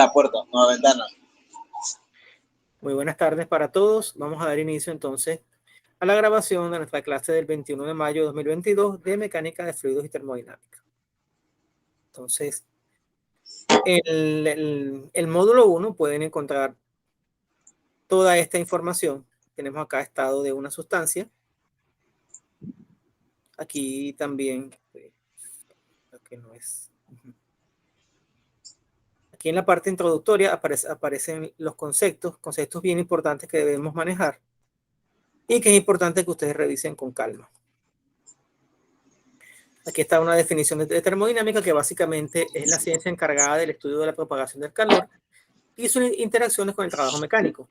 La puerta, no la ventana. Muy buenas tardes para todos. Vamos a dar inicio entonces a la grabación de nuestra clase del 21 de mayo de 2022 de mecánica de fluidos y termodinámica. Entonces, el módulo 1 pueden encontrar toda esta información. Tenemos acá estado de una sustancia. Aquí también, que no es. Aquí en la parte introductoria aparecen los conceptos bien importantes que debemos manejar y que es importante que ustedes revisen con calma. Aquí está una definición de termodinámica que básicamente es la ciencia encargada del estudio de la propagación del calor y sus interacciones con el trabajo mecánico.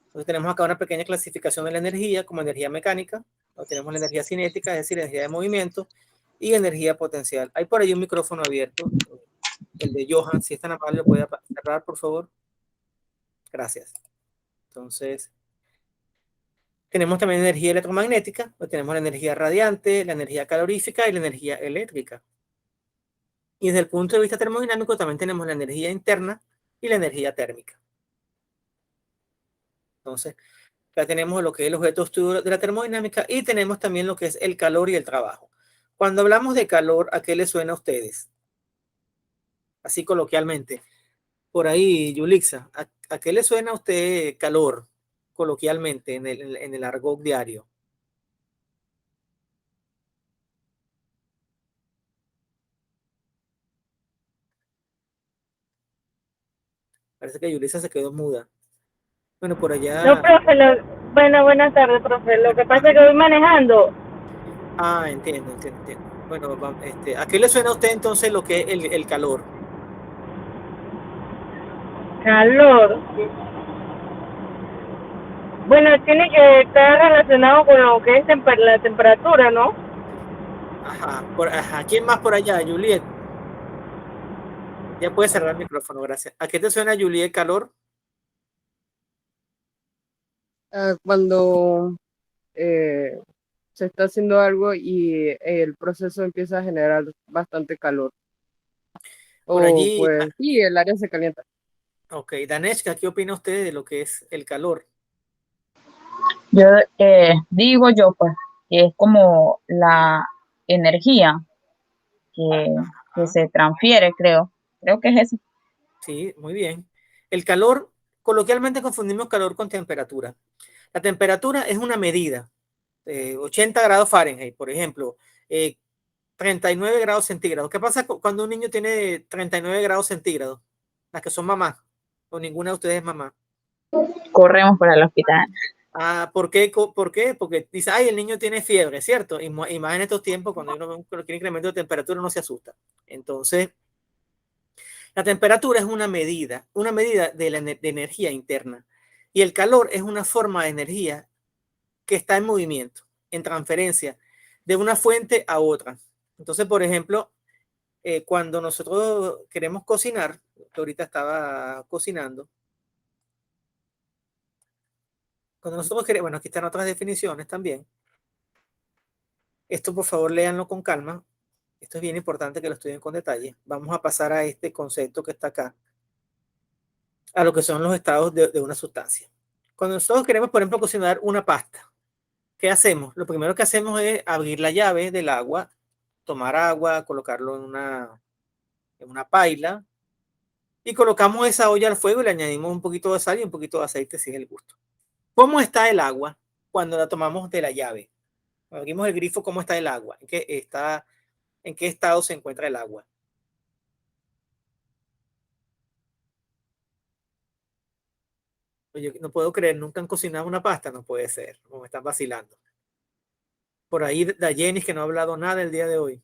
Entonces tenemos acá una pequeña clasificación de la energía como energía mecánica. Tenemos la energía cinética, es decir, energía de movimiento, y energía potencial. Hay por ahí un micrófono abierto, el de Johan. Si es tan amable, ¿lo puede cerrar, por favor? Gracias. Entonces, tenemos también energía electromagnética, pues tenemos la energía radiante, la energía calorífica y la energía eléctrica. Y desde el punto de vista termodinámico también tenemos la energía interna y la energía térmica. Entonces, ya tenemos lo que es el objeto de estudio de la termodinámica y tenemos también lo que es el calor y el trabajo. Cuando hablamos de calor, ¿a qué les suena a ustedes? Así coloquialmente. Por ahí, Yulixa, ¿a qué le suena a usted calor coloquialmente en el argot diario? Parece que Yulixa se quedó muda. Bueno, por No, allá. profe, bueno, buenas tardes, profe. Lo que pasa es que voy manejando. Entiendo. Bueno, ¿a qué le suena a usted entonces lo que es el calor? Calor. Bueno, tiene que estar relacionado con lo que es la temperatura, ¿no? Ajá. ¿Quién más por allá? Juliet. Ya puede cerrar el micrófono, gracias. ¿A qué te suena, Juliet, calor? Cuando se está haciendo algo y el proceso empieza a generar bastante calor. Por allí. Pues sí, el área se calienta. Ok, Daneshka, ¿qué opina usted de lo que es el calor? Yo digo yo, pues, que es como la energía que se transfiere, creo que es eso. Sí, muy bien. El calor, coloquialmente confundimos calor con temperatura. La temperatura es una medida, 80 grados Fahrenheit, por ejemplo, 39 grados centígrados. ¿Qué pasa cuando un niño tiene 39 grados centígrados? Las que son mamás, o ninguna de ustedes es mamá. Corremos para el hospital. ¿Por qué? Porque dice, ay, el niño tiene fiebre, ¿cierto? Y más en estos tiempos, cuando uno ve un incremento de temperatura, uno se asusta. Entonces, la temperatura es una medida de energía interna. Y el calor es una forma de energía que está en movimiento, en transferencia, de una fuente a otra. Entonces, por ejemplo, cuando nosotros queremos cocinar, que ahorita estaba cocinando, cuando nosotros queremos, bueno, aquí están otras definiciones también. Esto, por favor, léanlo con calma. Esto es bien importante que lo estudien con detalle. Vamos a pasar a este concepto que está acá, a lo que son los estados de una sustancia. Cuando nosotros queremos, por ejemplo, cocinar una pasta, ¿qué hacemos? Lo primero que hacemos es abrir la llave del agua, tomar agua, colocarlo en una paila y colocamos esa olla al fuego y le añadimos un poquito de sal y un poquito de aceite si es el gusto. ¿Cómo está el agua cuando la tomamos de la llave? Abrimos el grifo, ¿cómo está el agua? ¿En qué estado se encuentra el agua? Oye, no puedo creer, nunca han cocinado una pasta, no puede ser, como me están vacilando. Por ahí Dayenis, que no ha hablado nada el día de hoy.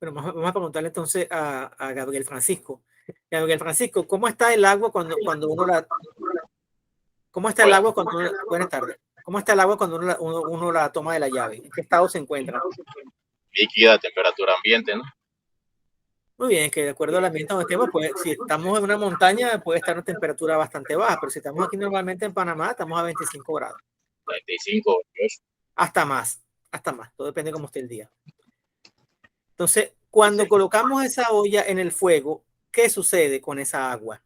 Pero vamos a preguntarle entonces a Gabriel Francisco. Gabriel Francisco, ¿cómo está el agua cuando uno la... ¿Cómo está el agua cuando uno... Buenas tardes. ¿Cómo está el agua cuando uno la toma de la llave? ¿En qué estado se encuentra? Líquida, temperatura ambiente, ¿no? Muy bien, que de acuerdo al ambiente donde estemos, pues, si estamos en una montaña puede estar una temperatura bastante baja, pero si estamos aquí normalmente en Panamá, estamos a 25 grados. 45, 48. hasta más, todo depende de cómo esté el día. Entonces, cuando colocamos esa olla en el fuego, ¿qué sucede con esa agua?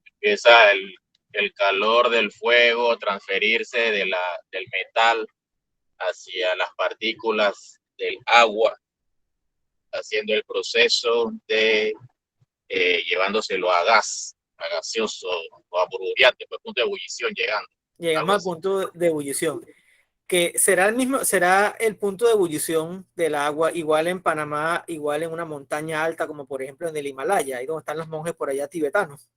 Empieza el calor del fuego transferirse del metal hacia las partículas del agua, haciendo el proceso de llevándoselo a gas, a gaseoso o a burbujeante, pues punto de ebullición llegando. Llegamos al punto de ebullición, que será el punto de ebullición del agua igual en Panamá, igual en una montaña alta, como por ejemplo en el Himalaya, ahí donde están los monjes por allá tibetanos.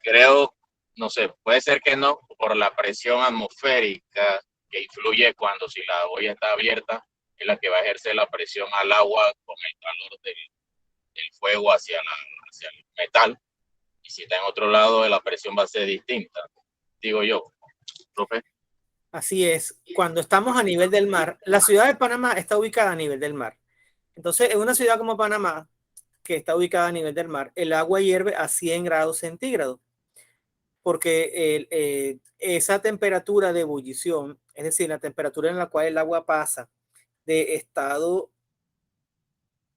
Creo, no sé, puede ser que no, por la presión atmosférica que influye cuando si la olla está abierta, es la que va a ejercer la presión al agua con el calor del fuego hacia el metal. Y si está en otro lado, la presión va a ser distinta, digo yo, profe. Así es, cuando estamos a nivel del mar, la ciudad de Panamá está ubicada a nivel del mar. Entonces, en una ciudad como Panamá, que está ubicada a nivel del mar, el agua hierve a 100 grados centígrados, porque esa temperatura de ebullición, es decir, la temperatura en la cual el agua pasa de estado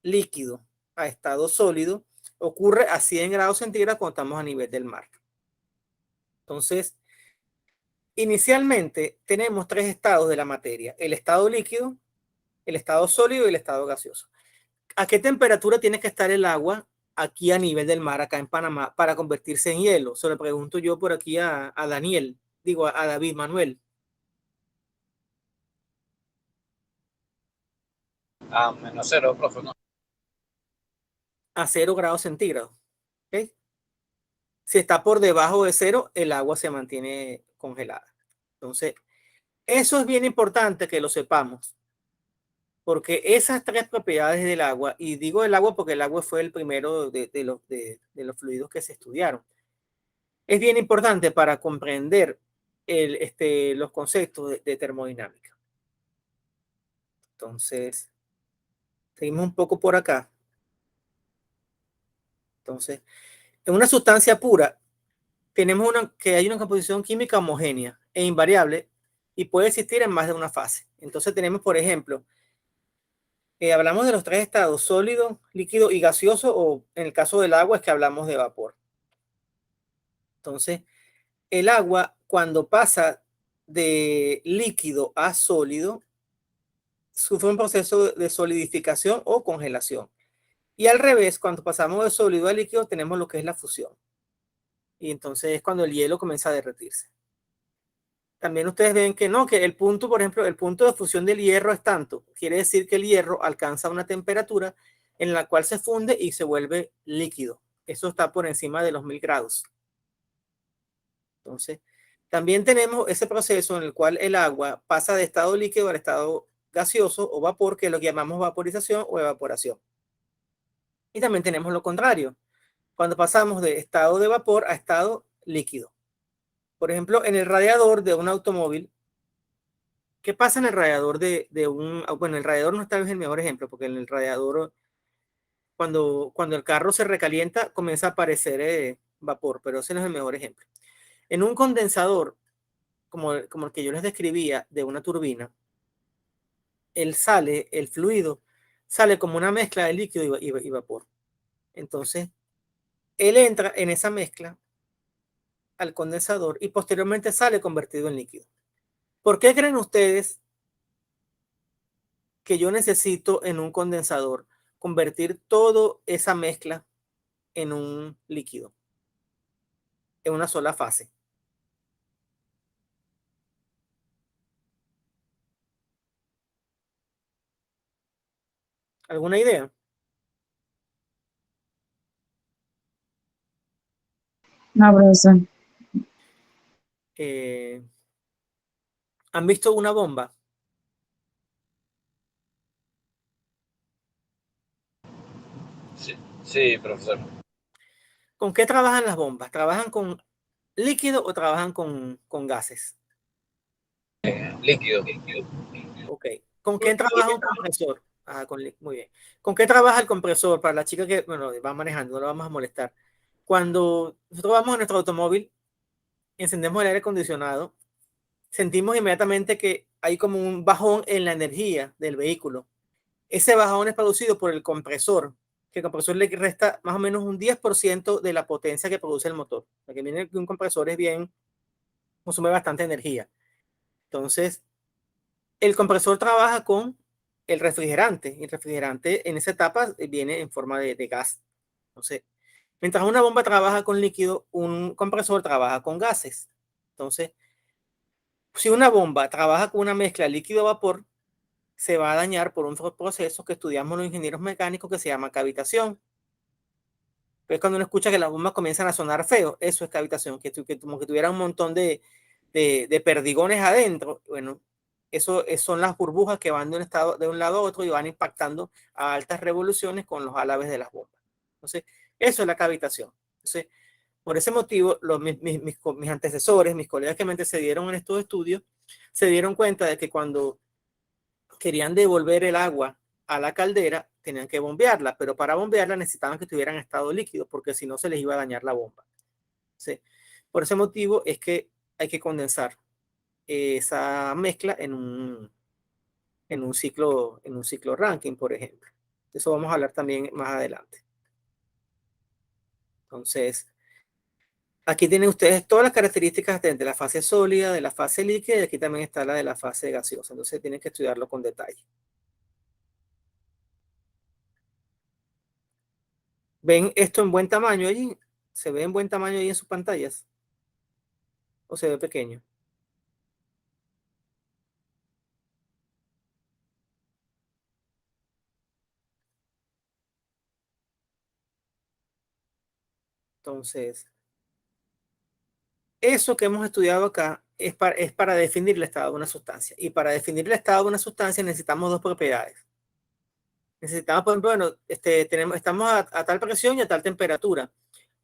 líquido a estado sólido, ocurre a 100 grados centígrados cuando estamos a nivel del mar. Entonces, inicialmente tenemos 3 estados de la materia: el estado líquido, el estado sólido y el estado gaseoso. ¿A qué temperatura tiene que estar el agua aquí a nivel del mar, acá en Panamá, para convertirse en hielo? Se lo pregunto yo por aquí a Daniel, digo a David Manuel. A -0, profe, ¿no? A 0 grados centígrados. ¿Okay? Si está por debajo de 0, el agua se mantiene congelada. Entonces, eso es bien importante que lo sepamos, porque esas 3 propiedades del agua, y digo el agua porque el agua fue el primero de los fluidos que se estudiaron, es bien importante para comprender los conceptos de termodinámica. Entonces, seguimos un poco por acá. Entonces, en una sustancia pura, tenemos que hay una composición química homogénea e invariable y puede existir en más de una fase. Entonces tenemos, por ejemplo, hablamos de los 3 estados: sólido, líquido y gaseoso, o en el caso del agua es que hablamos de vapor. Entonces, el agua, cuando pasa de líquido a sólido, sufre un proceso de solidificación o congelación. Y al revés, cuando pasamos de sólido a líquido, tenemos lo que es la fusión. Y entonces es cuando el hielo comienza a derretirse. También ustedes ven que no, que el punto, por ejemplo, el punto de fusión del hierro es tanto. Quiere decir que el hierro alcanza una temperatura en la cual se funde y se vuelve líquido. Eso está por encima de los 1000 grados. Entonces, también tenemos ese proceso en el cual el agua pasa de estado líquido al estado gaseoso o vapor, que es lo que llamamos vaporización o evaporación. Y también tenemos lo contrario, cuando pasamos de estado de vapor a estado líquido. Por ejemplo, en el radiador de un automóvil, ¿qué pasa en el radiador bueno, el radiador no está bien el mejor ejemplo, porque en el radiador, cuando el carro se recalienta, comienza a aparecer vapor, pero ese no es el mejor ejemplo. En un condensador, como el que yo les describía, de una turbina, el fluido sale como una mezcla de líquido y vapor. Entonces, él entra en esa mezcla al condensador y posteriormente sale convertido en líquido. ¿Por qué creen ustedes que yo necesito en un condensador convertir toda esa mezcla en un líquido, en una sola fase? ¿Alguna idea? No, profesor. ¿Han visto una bomba? Sí, profesor. ¿Con qué trabajan las bombas? ¿Trabajan con líquido o trabajan con gases? Líquido. Ok. ¿Con qué trabaja un compresor? Muy bien. ¿Con qué trabaja el compresor? Para la chica que, bueno, va manejando, no la vamos a molestar. Cuando nosotros vamos a nuestro automóvil, encendemos el aire acondicionado, sentimos inmediatamente que hay como un bajón en la energía del vehículo. Ese bajón es producido por el compresor, que el compresor le resta más o menos un 10% de la potencia que produce el motor. Lo que viene de un compresor es bien, consume bastante energía. Entonces, el compresor trabaja con el refrigerante. Y el refrigerante en esa etapa viene en forma de gas. Entonces, mientras una bomba trabaja con líquido, un compresor trabaja con gases. Entonces, si una bomba trabaja con una mezcla líquido-vapor, se va a dañar por un proceso que estudiamos los ingenieros mecánicos que se llama cavitación. Pues cuando uno escucha que las bombas comienzan a sonar feo, eso es cavitación, que como que tuviera un montón de perdigones adentro. Bueno, eso son las burbujas que van de un lado a otro y van impactando a altas revoluciones con los álabes de las bombas. Entonces, eso es la cavitación. Entonces, por ese motivo, mis antecesores, mis colegas que me antecedieron en estos estudios, se dieron cuenta de que cuando querían devolver el agua a la caldera, tenían que bombearla, pero para bombearla necesitaban que estuviera en estado líquido, porque si no se les iba a dañar la bomba. ¿Sí? Por ese motivo es que hay que condensar esa mezcla en un ciclo Rankine, por ejemplo. De eso vamos a hablar también más adelante. Entonces, aquí tienen ustedes todas las características de la fase sólida, de la fase líquida, y aquí también está la de la fase gaseosa. Entonces, tienen que estudiarlo con detalle. ¿Ven esto en buen tamaño allí? ¿Se ve en buen tamaño ahí en sus pantallas? ¿O se ve pequeño? Entonces, eso que hemos estudiado acá es para definir el estado de una sustancia. Y para definir el estado de una sustancia necesitamos dos propiedades. Necesitamos, por ejemplo, bueno, estamos a tal presión y a tal temperatura.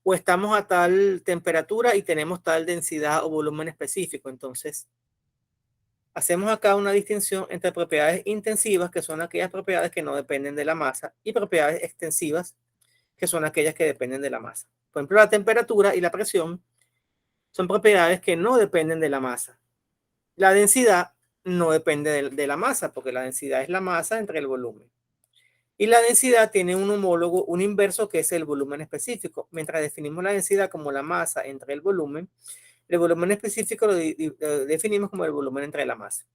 O estamos a tal temperatura y tenemos tal densidad o volumen específico. Entonces, hacemos acá una distinción entre propiedades intensivas, que son aquellas propiedades que no dependen de la masa, y propiedades extensivas, que son aquellas que dependen de la masa. Por ejemplo, la temperatura y la presión son propiedades que no dependen de la masa. La densidad no depende de la masa, porque la densidad es la masa entre el volumen. Y la densidad tiene un homólogo, un inverso, que es el volumen específico. Mientras definimos la densidad como la masa entre el volumen específico lo definimos como el volumen entre la masa.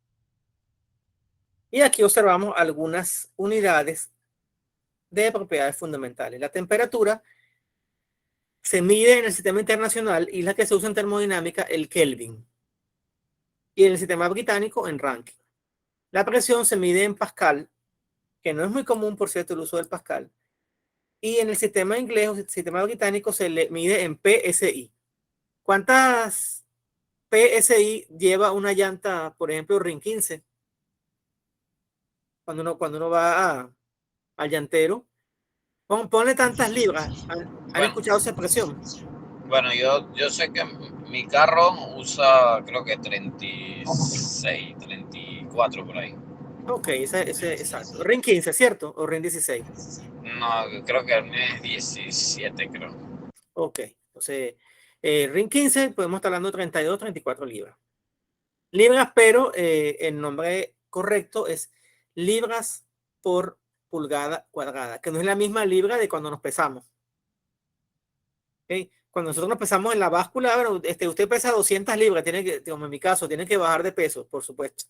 Y aquí observamos algunas unidades de propiedades fundamentales. La temperatura se mide en el sistema internacional y la que se usa en termodinámica, el Kelvin. Y en el sistema británico, en Rankine. La presión se mide en Pascal, que no es muy común, por cierto, el uso del Pascal. Y en el sistema inglés o sistema británico se le mide en PSI. ¿Cuántas PSI lleva una llanta, por ejemplo, RIN 15? Cuando uno va al llantero, ponle tantas libras. ¿Han escuchado esa expresión? Bueno, yo sé que mi carro usa creo que 36, 34 por ahí. Ok, exacto. RIN 15, ¿cierto? ¿O RIN 16? No, creo que el mío es 17, creo. Ok, entonces RIN 15 podemos estar hablando de 32, 34 libras. Libras, pero el nombre correcto es libras por pulgada cuadrada, que no es la misma libra de cuando nos pesamos. ¿Okay? Cuando nosotros nos pesamos en la báscula, bueno, usted pesa 200 libras, tiene que, como en mi caso, tiene que bajar de peso, por supuesto,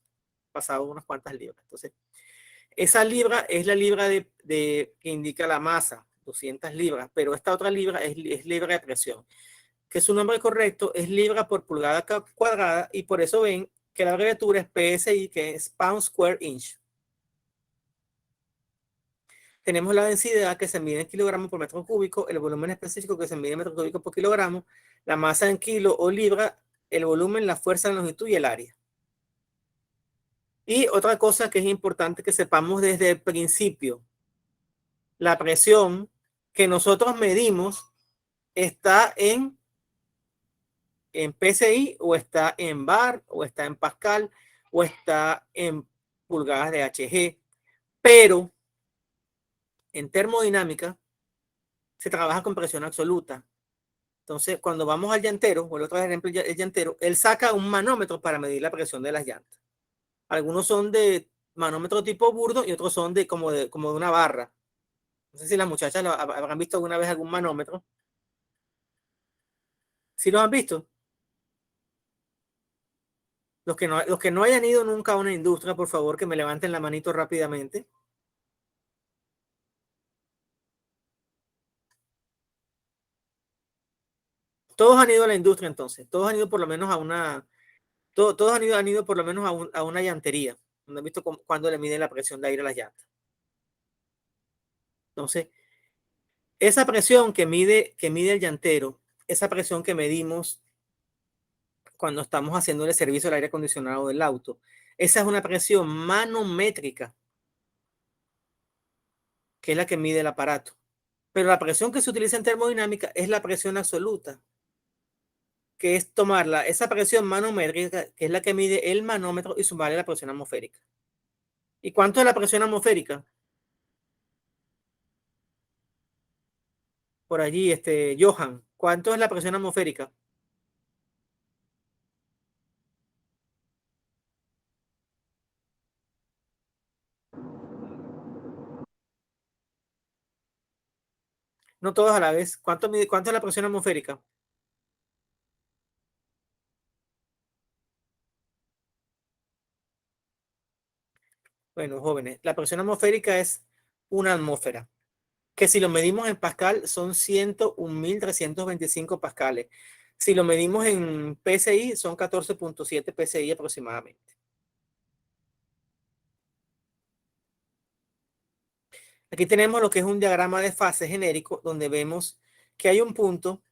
pasado unas cuantas libras. Entonces, esa libra es la libra que indica la masa, 200 libras, pero esta otra libra es libra de presión, que su nombre correcto es libra por pulgada cuadrada, y por eso ven que la abreviatura es PSI, que es Pound Square Inch. Tenemos la densidad, que se mide en kilogramos por metro cúbico, el volumen específico, que se mide en metro cúbico por kilogramo, la masa en kilo o libra, el volumen, la fuerza, la longitud y el área. Y otra cosa que es importante que sepamos desde el principio, la presión que nosotros medimos está en PSI, o está en bar, o está en pascal, o está en pulgadas de Hg, pero en termodinámica se trabaja con presión absoluta. Entonces, cuando vamos al llantero, o el otro ejemplo, el llantero, él saca un manómetro para medir la presión de las llantas. Algunos son de manómetro tipo burdo y otros son como de una barra. No sé si las muchachas habrán visto alguna vez algún manómetro. ¿Sí los han visto? Los que no hayan ido nunca a una industria, por favor, que me levanten la manito rápidamente. Todos han ido a la industria entonces. Todos han ido por lo menos a una... Todos han ido por lo menos a una llantería. ¿No han visto cuando le miden la presión de aire a las llantas? Entonces, esa presión que mide el llantero, esa presión que medimos cuando estamos haciendo el servicio del aire acondicionado del auto, esa es una presión manométrica, que es la que mide el aparato. Pero la presión que se utiliza en termodinámica es la presión absoluta, que es tomarla, esa presión manométrica, que es la que mide el manómetro, y sumarle la presión atmosférica. ¿Y cuánto es la presión atmosférica? Por allí, Johan, ¿cuánto es la presión atmosférica? No todos a la vez. ¿Cuánto es la presión atmosférica? Bueno, jóvenes, la presión atmosférica es una atmósfera, que si lo medimos en pascal son 101.325 pascales. Si lo medimos en PSI son 14.7 PSI aproximadamente. Aquí tenemos lo que es un diagrama de fase genérico, donde vemos que hay un punto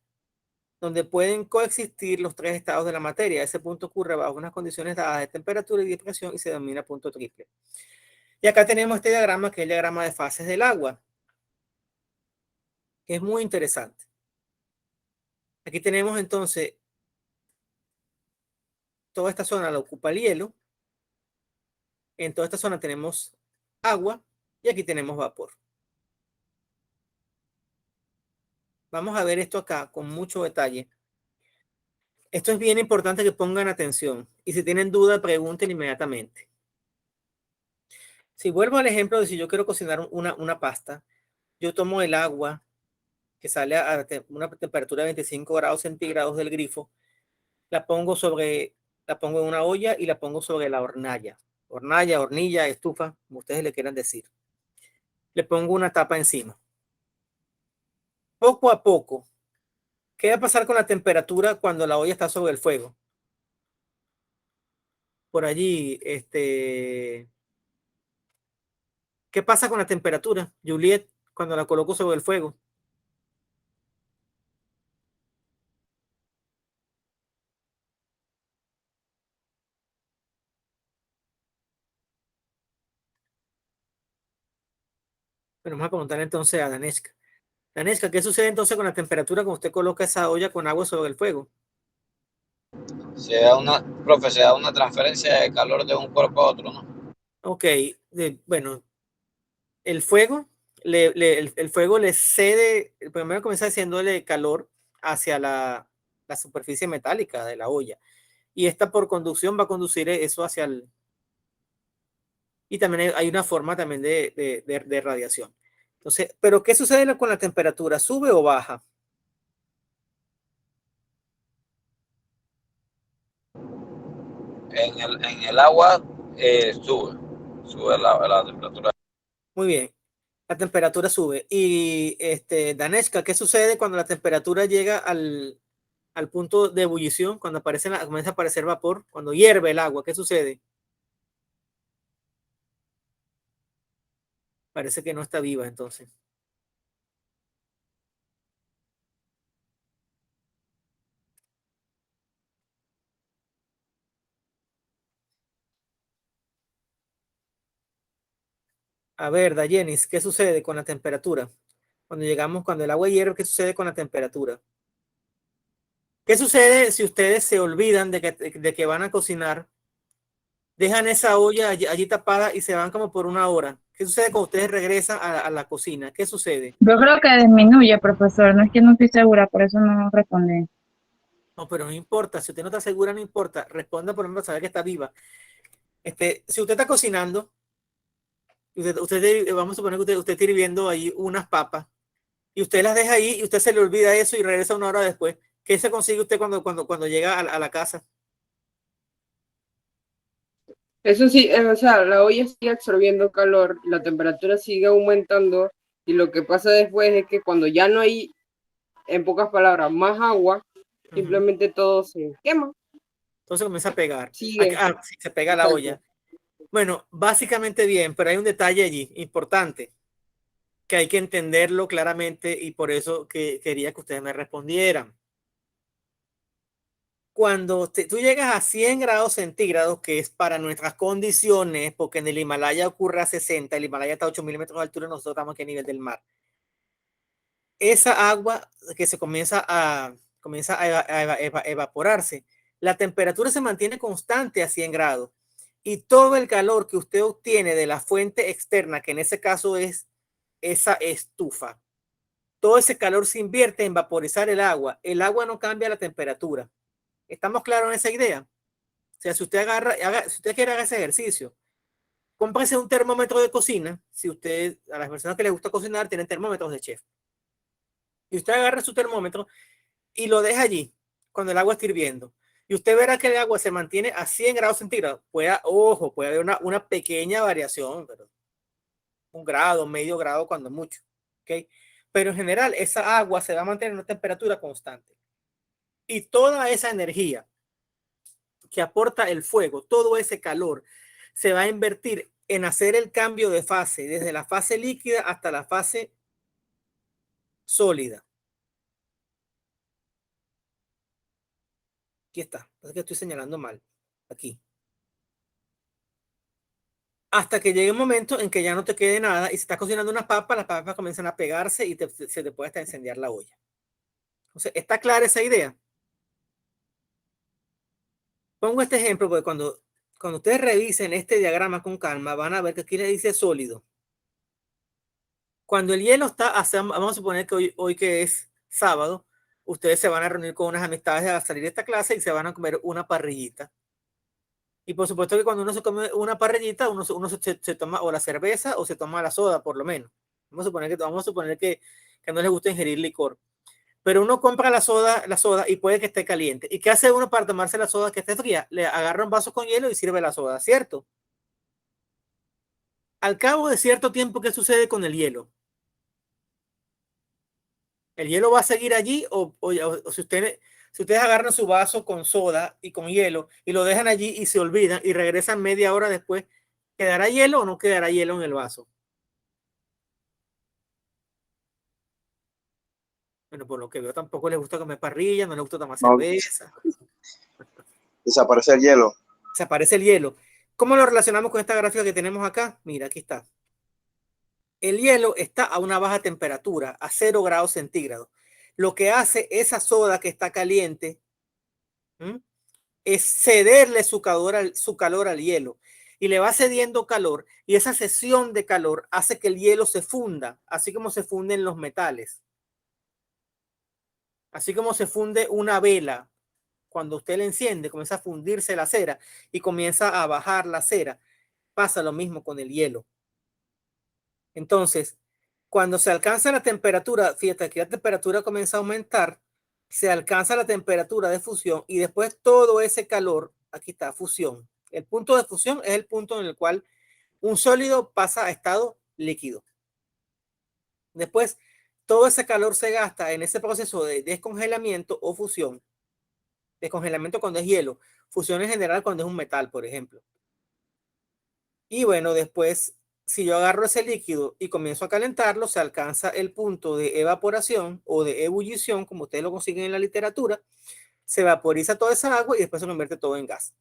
donde pueden coexistir los tres estados de la materia. Ese punto ocurre bajo unas condiciones dadas de temperatura y de presión y se denomina punto triple. Y acá tenemos este diagrama, que es el diagrama de fases del agua, que es muy interesante. Aquí tenemos entonces toda esta zona la ocupa el hielo. En toda esta zona tenemos agua y aquí tenemos vapor. Vamos a ver esto acá con mucho detalle. Esto es bien importante que pongan atención y si tienen duda pregunten inmediatamente. Si vuelvo al ejemplo de si yo quiero cocinar una pasta, yo tomo el agua que sale a una temperatura de 25 grados centígrados del grifo, la pongo en una olla y la pongo sobre la hornalla. Hornilla, estufa, como ustedes le quieran decir. Le pongo una tapa encima. Poco a poco, ¿qué va a pasar con la temperatura cuando la olla está sobre el fuego? Por allí, ¿qué pasa con la temperatura, Juliet, cuando la coloco sobre el fuego? Bueno, vamos a preguntar entonces a Daneshka. Daneshka, ¿qué sucede entonces con la temperatura cuando usted coloca esa olla con agua sobre el fuego? Profe, se da una transferencia de calor de un cuerpo a otro, ¿no? Ok, bueno, el fuego, el fuego le cede, primero comienza haciéndole calor hacia la superficie metálica de la olla. Y esta por conducción va a conducir eso hacia el... Y también hay una forma también de radiación. Entonces, ¿pero qué sucede con la temperatura? ¿Sube o baja? En el agua sube la temperatura. Muy bien, la temperatura sube. Y Daneshka, ¿qué sucede cuando la temperatura llega al punto de ebullición, cuando comienza a aparecer vapor, cuando hierve el agua? ¿Qué sucede? Parece que no está viva entonces. A ver, Dayenis, ¿qué sucede con la temperatura? Cuando el agua hierve, ¿qué sucede con la temperatura? ¿Qué sucede si ustedes se olvidan de que van a cocinar? Dejan esa olla allí tapada y se van como por una hora. ¿Qué sucede cuando ustedes regresan a la cocina? ¿Qué sucede? Yo creo que disminuye, profesor. No es que no estoy segura, por eso no respondí. No, pero no importa. Si usted no está segura, no importa. Responda por lo menos saber que está viva. Si usted está cocinando, vamos a suponer que usted está hirviendo ahí unas papas y usted las deja ahí y usted se le olvida eso y regresa una hora después. ¿Qué se consigue usted cuando llega a la casa? Eso sí, o sea, la olla sigue absorbiendo calor, la temperatura sigue aumentando y lo que pasa después es que cuando ya no hay, en pocas palabras, más agua, simplemente todo se quema. Entonces comienza a pegar. Sigue. Sí, se pega a la olla. Bueno, básicamente bien, pero hay un detalle allí importante que hay que entenderlo claramente y por eso quería que ustedes me respondieran. Cuando tú llegas a 100 grados centígrados, que es para nuestras condiciones, porque en el Himalaya ocurre a 60, el Himalaya está a 8.000 metros de altura, nosotros estamos aquí a nivel del mar. Esa agua que se comienza a evaporarse, la temperatura se mantiene constante a 100 grados y todo el calor que usted obtiene de la fuente externa, que en ese caso es esa estufa, todo ese calor se invierte en vaporizar el agua. El agua no cambia la temperatura. ¿Estamos claros en esa idea? O sea, si usted si usted quiere hacer ese ejercicio, cómprese un termómetro de cocina. Si usted, a las personas que les gusta cocinar, tienen termómetros de chef. Y usted agarra su termómetro y lo deja allí cuando el agua está hirviendo. Y usted verá que el agua se mantiene a 100 grados centígrados. Puede haber una pequeña variación, pero 1 grado, medio grado cuando mucho. ¿Okay? Pero en general, esa agua se va a mantener en una temperatura constante. Y toda esa energía que aporta el fuego, todo ese calor, se va a invertir en hacer el cambio de fase, desde la fase líquida hasta la fase sólida. Aquí está, es que estoy señalando mal. Aquí. Hasta que llegue un momento en que ya no te quede nada y si estás cocinando unas papas, las papas comienzan a pegarse y se te puede hasta incendiar la olla. Entonces, ¿está clara esa idea? Pongo este ejemplo porque cuando ustedes revisen este diagrama con calma, van a ver que aquí le dice sólido. Cuando el hielo está, vamos a suponer que hoy que es sábado, ustedes se van a reunir con unas amistades a salir de esta clase y se van a comer una parrillita. Y por supuesto que cuando uno se come una parrillita, uno se toma o la cerveza o se toma la soda, por lo menos. Vamos a suponer que no les gusta ingerir licor. Pero uno compra la soda y puede que esté caliente. ¿Y qué hace uno para tomarse la soda que esté fría? Le agarra un vaso con hielo y sirve la soda, ¿cierto? Al cabo de cierto tiempo, ¿qué sucede con el hielo? ¿El hielo va a seguir allí o si ustedes agarran su vaso con soda y con hielo y lo dejan allí y se olvidan y regresan media hora después, ¿quedará hielo o no quedará hielo en el vaso? Bueno, por lo que veo tampoco les gusta comer parrilla, no les gusta tomar cerveza. Desaparece el hielo. Desaparece el hielo. ¿Cómo lo relacionamos con esta gráfica que tenemos acá? Mira, aquí está. El hielo está a una baja temperatura, a 0 grados centígrados. Lo que hace esa soda que está caliente es cederle su calor al hielo y le va cediendo calor y esa cesión de calor hace que el hielo se funda, así como se funden los metales. Así como se funde una vela, cuando usted la enciende, comienza a fundirse la cera y comienza a bajar la cera. Pasa lo mismo con el hielo. Entonces, cuando se alcanza la temperatura, fíjate que la temperatura comienza a aumentar, se alcanza la temperatura de fusión y después todo ese calor, aquí está, fusión. El punto de fusión es el punto en el cual un sólido pasa a estado líquido. Después, todo ese calor se gasta en ese proceso de descongelamiento o fusión. Descongelamiento cuando es hielo, fusión en general cuando es un metal, por ejemplo. Y bueno, después, si yo agarro ese líquido y comienzo a calentarlo, se alcanza el punto de evaporación o de ebullición, como ustedes lo consiguen en la literatura, se vaporiza toda esa agua y después se convierte todo en gas.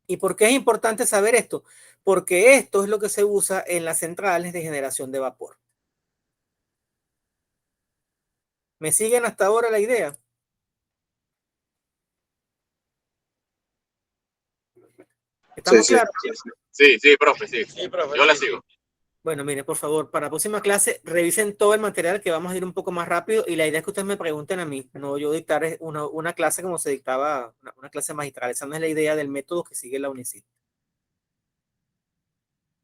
¿Y por qué es importante saber esto? Porque esto es lo que se usa en las centrales de generación de vapor. ¿Me siguen hasta ahora la idea? ¿Estamos claros? Sí, profe, sí. Sí, profe, yo la sigo. Bueno, mire, por favor, para la próxima clase revisen todo el material que vamos a ir un poco más rápido y la idea es que ustedes me pregunten a mí, no yo dictar una clase como se dictaba, una clase magistral. Esa no es la idea del método que sigue la UNICID.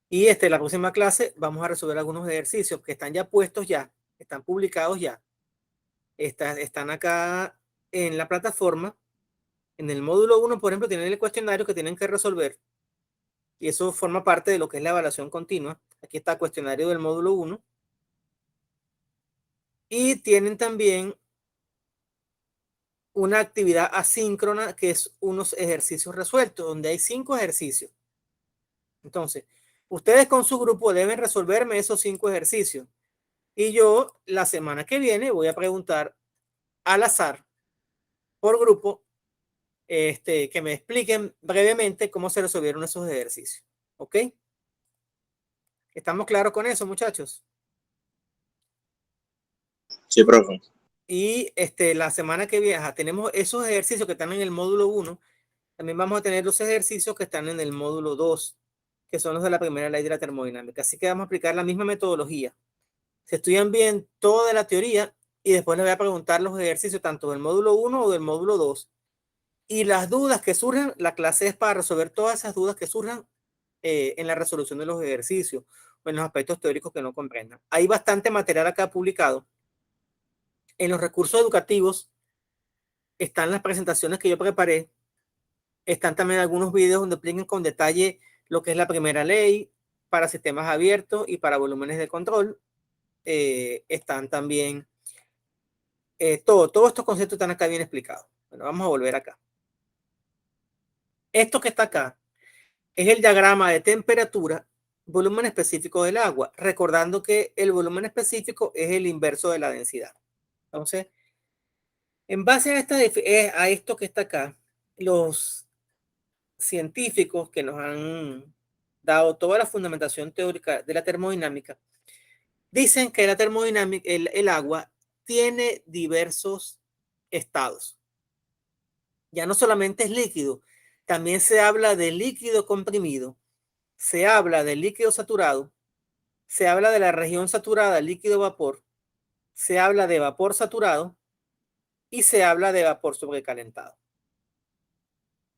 Y la próxima clase vamos a resolver algunos ejercicios que están ya puestos ya, están publicados ya. Están acá en la plataforma. En el módulo 1, por ejemplo, tienen el cuestionario que tienen que resolver. Y eso forma parte de lo que es la evaluación continua. Aquí está el cuestionario del módulo 1. Y tienen también una actividad asíncrona que es unos ejercicios resueltos, donde hay 5 ejercicios. Entonces, ustedes con su grupo deben resolverme esos 5 ejercicios. Y yo la semana que viene voy a preguntar al azar por grupo que me expliquen brevemente cómo se resolvieron esos ejercicios. ¿Ok? ¿Estamos claros con eso, muchachos? Sí, profe. Y la semana que viene tenemos esos ejercicios que están en el módulo 1. También vamos a tener los ejercicios que están en el módulo 2, que son los de la primera ley de la termodinámica. Así que vamos a aplicar la misma metodología. Se estudian bien toda la teoría y después les voy a preguntar los ejercicios tanto del módulo 1 o del módulo 2. Y las dudas que surjan, la clase es para resolver todas esas dudas que surjan en la resolución de los ejercicios o en los aspectos teóricos que no comprendan. Hay bastante material acá publicado. En los recursos educativos están las presentaciones que yo preparé. Están también algunos videos donde explican con detalle lo que es la primera ley para sistemas abiertos y para volúmenes de control. Están también todos estos conceptos están acá bien explicados. Bueno, vamos a volver acá. Esto que está acá es el diagrama de temperatura, volumen específico del agua, recordando que el volumen específico es el inverso de la densidad. Entonces, en base a esto que está acá, los científicos que nos han dado toda la fundamentación teórica de la termodinámica dicen que la termodinámica, el agua tiene diversos estados. Ya no solamente es líquido, también se habla de líquido comprimido, se habla de líquido saturado, se habla de la región saturada, líquido vapor, se habla de vapor saturado y se habla de vapor sobrecalentado.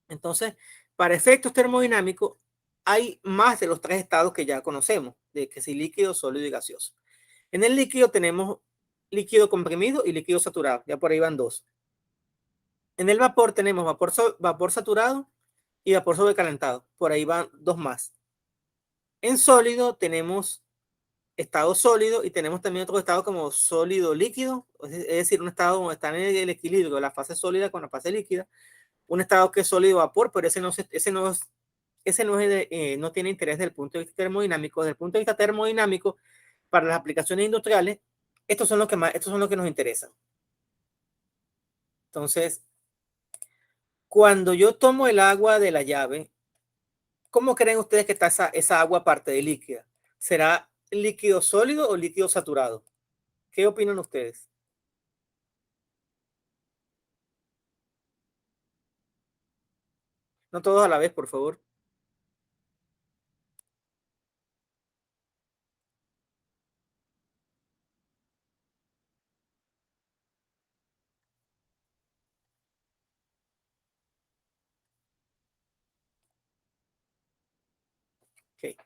Entonces, para efectos termodinámicos, hay más de los 3 estados que ya conocemos, de que si líquido, sólido y gaseoso. En el líquido tenemos líquido comprimido y líquido saturado, ya por ahí van 2. En el vapor tenemos vapor saturado y vapor sobrecalentado, por ahí van 2 más. En sólido tenemos estado sólido y tenemos también otro estado como sólido líquido, es decir, un estado donde está en el equilibrio de la fase sólida con la fase líquida, un estado que es sólido vapor, pero ese no tiene interés desde el punto de vista termodinámico. Desde el punto de vista termodinámico, para las aplicaciones industriales, estos son los que nos interesan. Entonces, cuando yo tomo el agua de la llave, ¿cómo creen ustedes que está esa agua aparte de líquida? ¿Será líquido sólido o líquido saturado? ¿Qué opinan ustedes? No todos a la vez, por favor. Okay.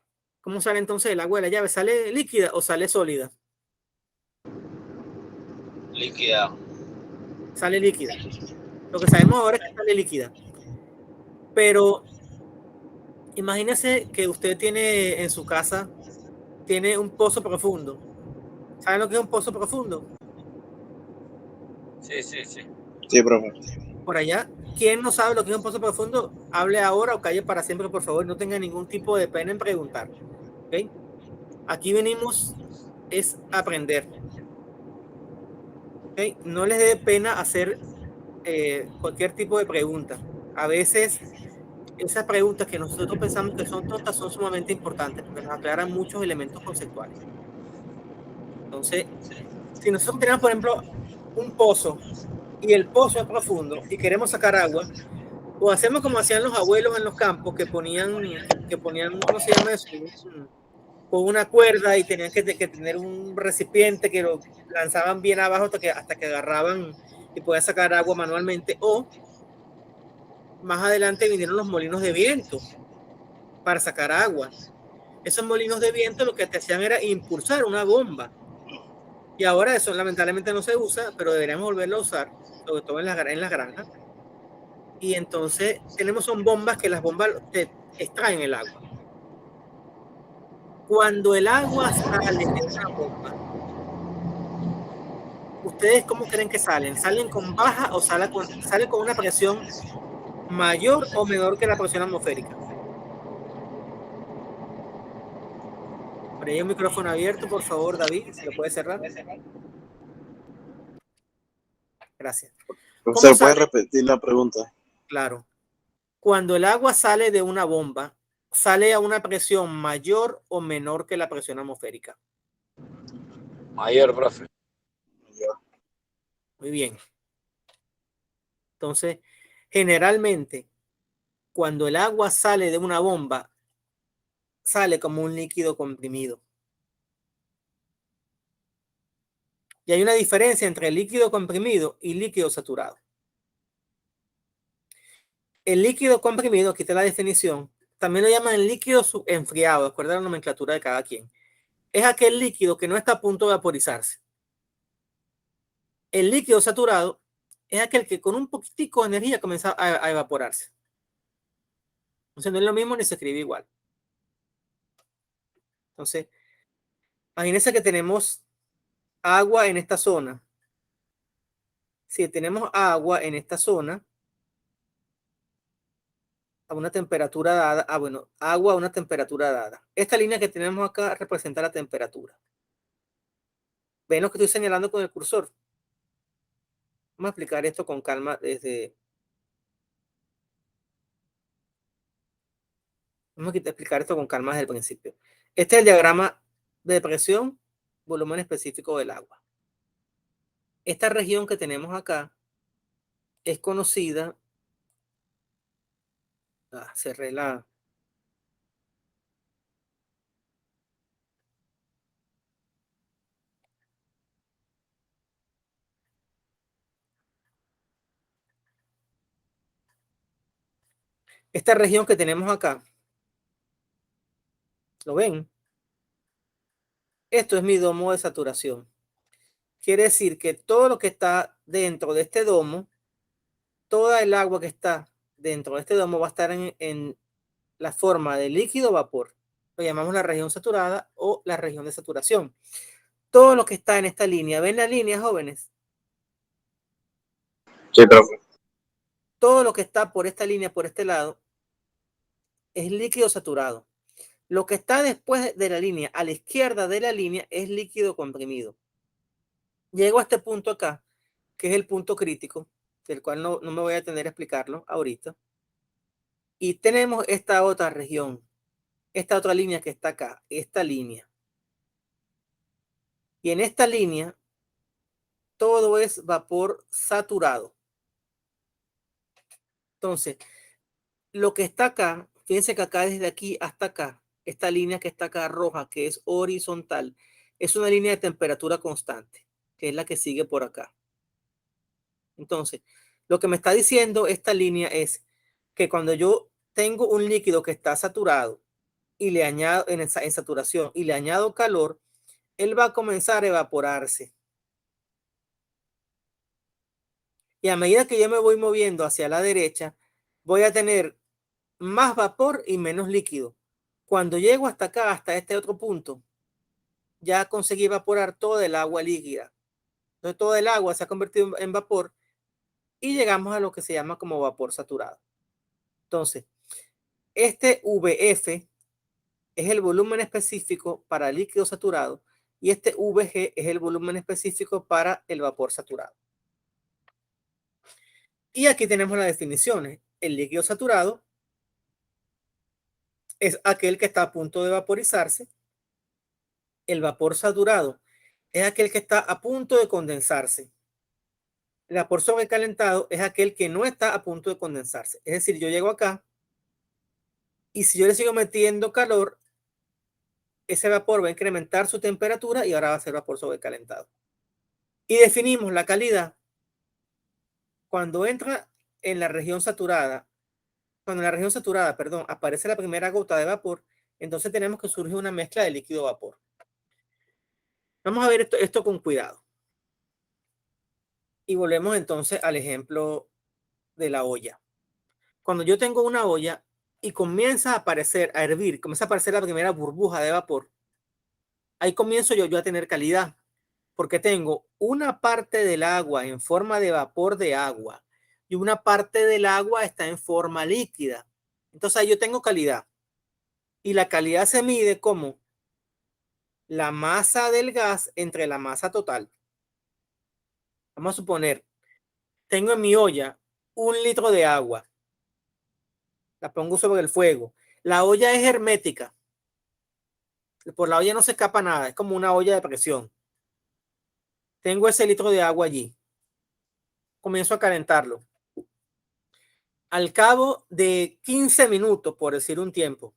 ¿Cómo sale entonces el agua de la llave? ¿Sale líquida o sale sólida? Líquida. Sale líquida. Lo que sabemos ahora es que sale líquida. Pero imagínese que usted tiene en su casa, tiene un pozo profundo. ¿Saben lo que es un pozo profundo? Sí, sí, sí. Sí, profe. Por allá, ¿quién no sabe lo que es un pozo profundo? Hable ahora o calle para siempre, por favor. No tenga ningún tipo de pena en preguntar. ¿Okay? Aquí venimos es aprender. ¿Okay? No les dé pena hacer cualquier tipo de pregunta. A veces esas preguntas que nosotros pensamos que son tontas son sumamente importantes porque nos aclaran muchos elementos conceptuales. Entonces, si nosotros tenemos, por ejemplo, un pozo y el pozo es profundo y queremos sacar agua, o hacemos como hacían los abuelos en los campos que ponían, ¿cómo se llama eso? con una cuerda y tenían que tener un recipiente que lo lanzaban bien abajo hasta que agarraban y podían sacar agua manualmente. O más adelante vinieron los molinos de viento para sacar agua. Esos molinos de viento lo que te hacían era impulsar una bomba. Y ahora eso lamentablemente no se usa, pero deberíamos volverlo a usar, sobre todo en las granjas. Y entonces son bombas que las bombas te extraen el agua. Cuando el agua sale de una bomba, ¿ustedes cómo creen que salen? ¿Salen con baja o salen con una presión mayor o menor que la presión atmosférica? Por ahí hay un micrófono abierto, por favor, David, ¿se lo puede cerrar? Gracias. ¿Usted puede repetir la pregunta? Claro. Cuando el agua sale de una bomba, ¿sale a una presión mayor o menor que la presión atmosférica? Mayor, profe. Muy bien. Entonces, generalmente, cuando el agua sale de una bomba, sale como un líquido comprimido. Y hay una diferencia entre líquido comprimido y líquido saturado. El líquido comprimido, aquí está la definición, también lo llaman líquido enfriado, de acuerdo a la nomenclatura de cada quien. Es aquel líquido que no está a punto de vaporizarse. El líquido saturado es aquel que con un poquitico de energía comienza a evaporarse. Entonces no es lo mismo ni se escribe igual. Entonces, imagínense que tenemos agua en esta zona. Si tenemos agua en esta zona, a una temperatura dada, agua a una temperatura dada. Esta línea que tenemos acá representa la temperatura. ¿Ven lo que estoy señalando con el cursor? Vamos a explicar esto con calma Vamos a explicar esto con calma desde el principio. Este es el diagrama de presión, volumen específico del agua. Esta región que tenemos acá es conocida. Cerré la. Esta región que tenemos acá, ¿lo ven? Esto es mi domo de saturación. Quiere decir que todo lo que está dentro de este domo, toda el agua que está dentro de este domo va a estar en la forma de líquido o vapor. Lo llamamos la región saturada o la región de saturación. Todo lo que está en esta línea, ¿ven la línea, jóvenes? Sí, profe. Todo lo que está por esta línea, por este lado, es líquido saturado. Lo que está después de la línea, a la izquierda de la línea, es líquido comprimido. Llego a este punto acá, que es el punto crítico, del cual no me voy a detener a explicarlo ahorita. Y tenemos esta otra región, esta otra línea que está acá, esta línea. Y en esta línea, todo es vapor saturado. Entonces, lo que está acá, fíjense que acá desde aquí hasta acá, esta línea que está acá roja, que es horizontal, es una línea de temperatura constante, que es la que sigue por acá. Entonces, lo que me está diciendo esta línea es que cuando yo tengo un líquido que está saturado y le añado en saturación y le añado calor, él va a comenzar a evaporarse. Y a medida que yo me voy moviendo hacia la derecha, voy a tener más vapor y menos líquido. Cuando llego hasta acá, hasta este otro punto, ya conseguí evaporar toda el agua líquida. Entonces, todo el agua se ha convertido en vapor y llegamos a lo que se llama como vapor saturado. Entonces, este VF es el volumen específico para líquido saturado y este VG es el volumen específico para el vapor saturado. Y aquí tenemos las definiciones. El líquido saturado es aquel que está a punto de vaporizarse. El vapor saturado es aquel que está a punto de condensarse. El vapor sobrecalentado es aquel que no está a punto de condensarse. Es decir, yo llego acá y si yo le sigo metiendo calor, ese vapor va a incrementar su temperatura y ahora va a ser vapor sobrecalentado. Y definimos la calidad cuando entra en la región saturada, cuando en la región saturada, perdón, aparece la primera gota de vapor, entonces tenemos que surgir una mezcla de líquido-vapor. Vamos a ver esto con cuidado. Y volvemos entonces al ejemplo de la olla. Cuando yo tengo una olla y comienza a aparecer, a hervir, comienza a aparecer la primera burbuja de vapor, ahí comienzo yo a tener calidad, porque tengo una parte del agua en forma de vapor de agua y una parte del agua está en forma líquida. Entonces ahí yo tengo calidad. Y la calidad se mide como la masa del gas entre la masa total. Vamos a suponer, tengo en mi olla 1 litro de agua. La pongo sobre el fuego. La olla es hermética. Por la olla no se escapa nada. Es como una olla de presión. Tengo ese litro de agua allí. Comienzo a calentarlo. Al cabo de 15 minutos, por decir un tiempo,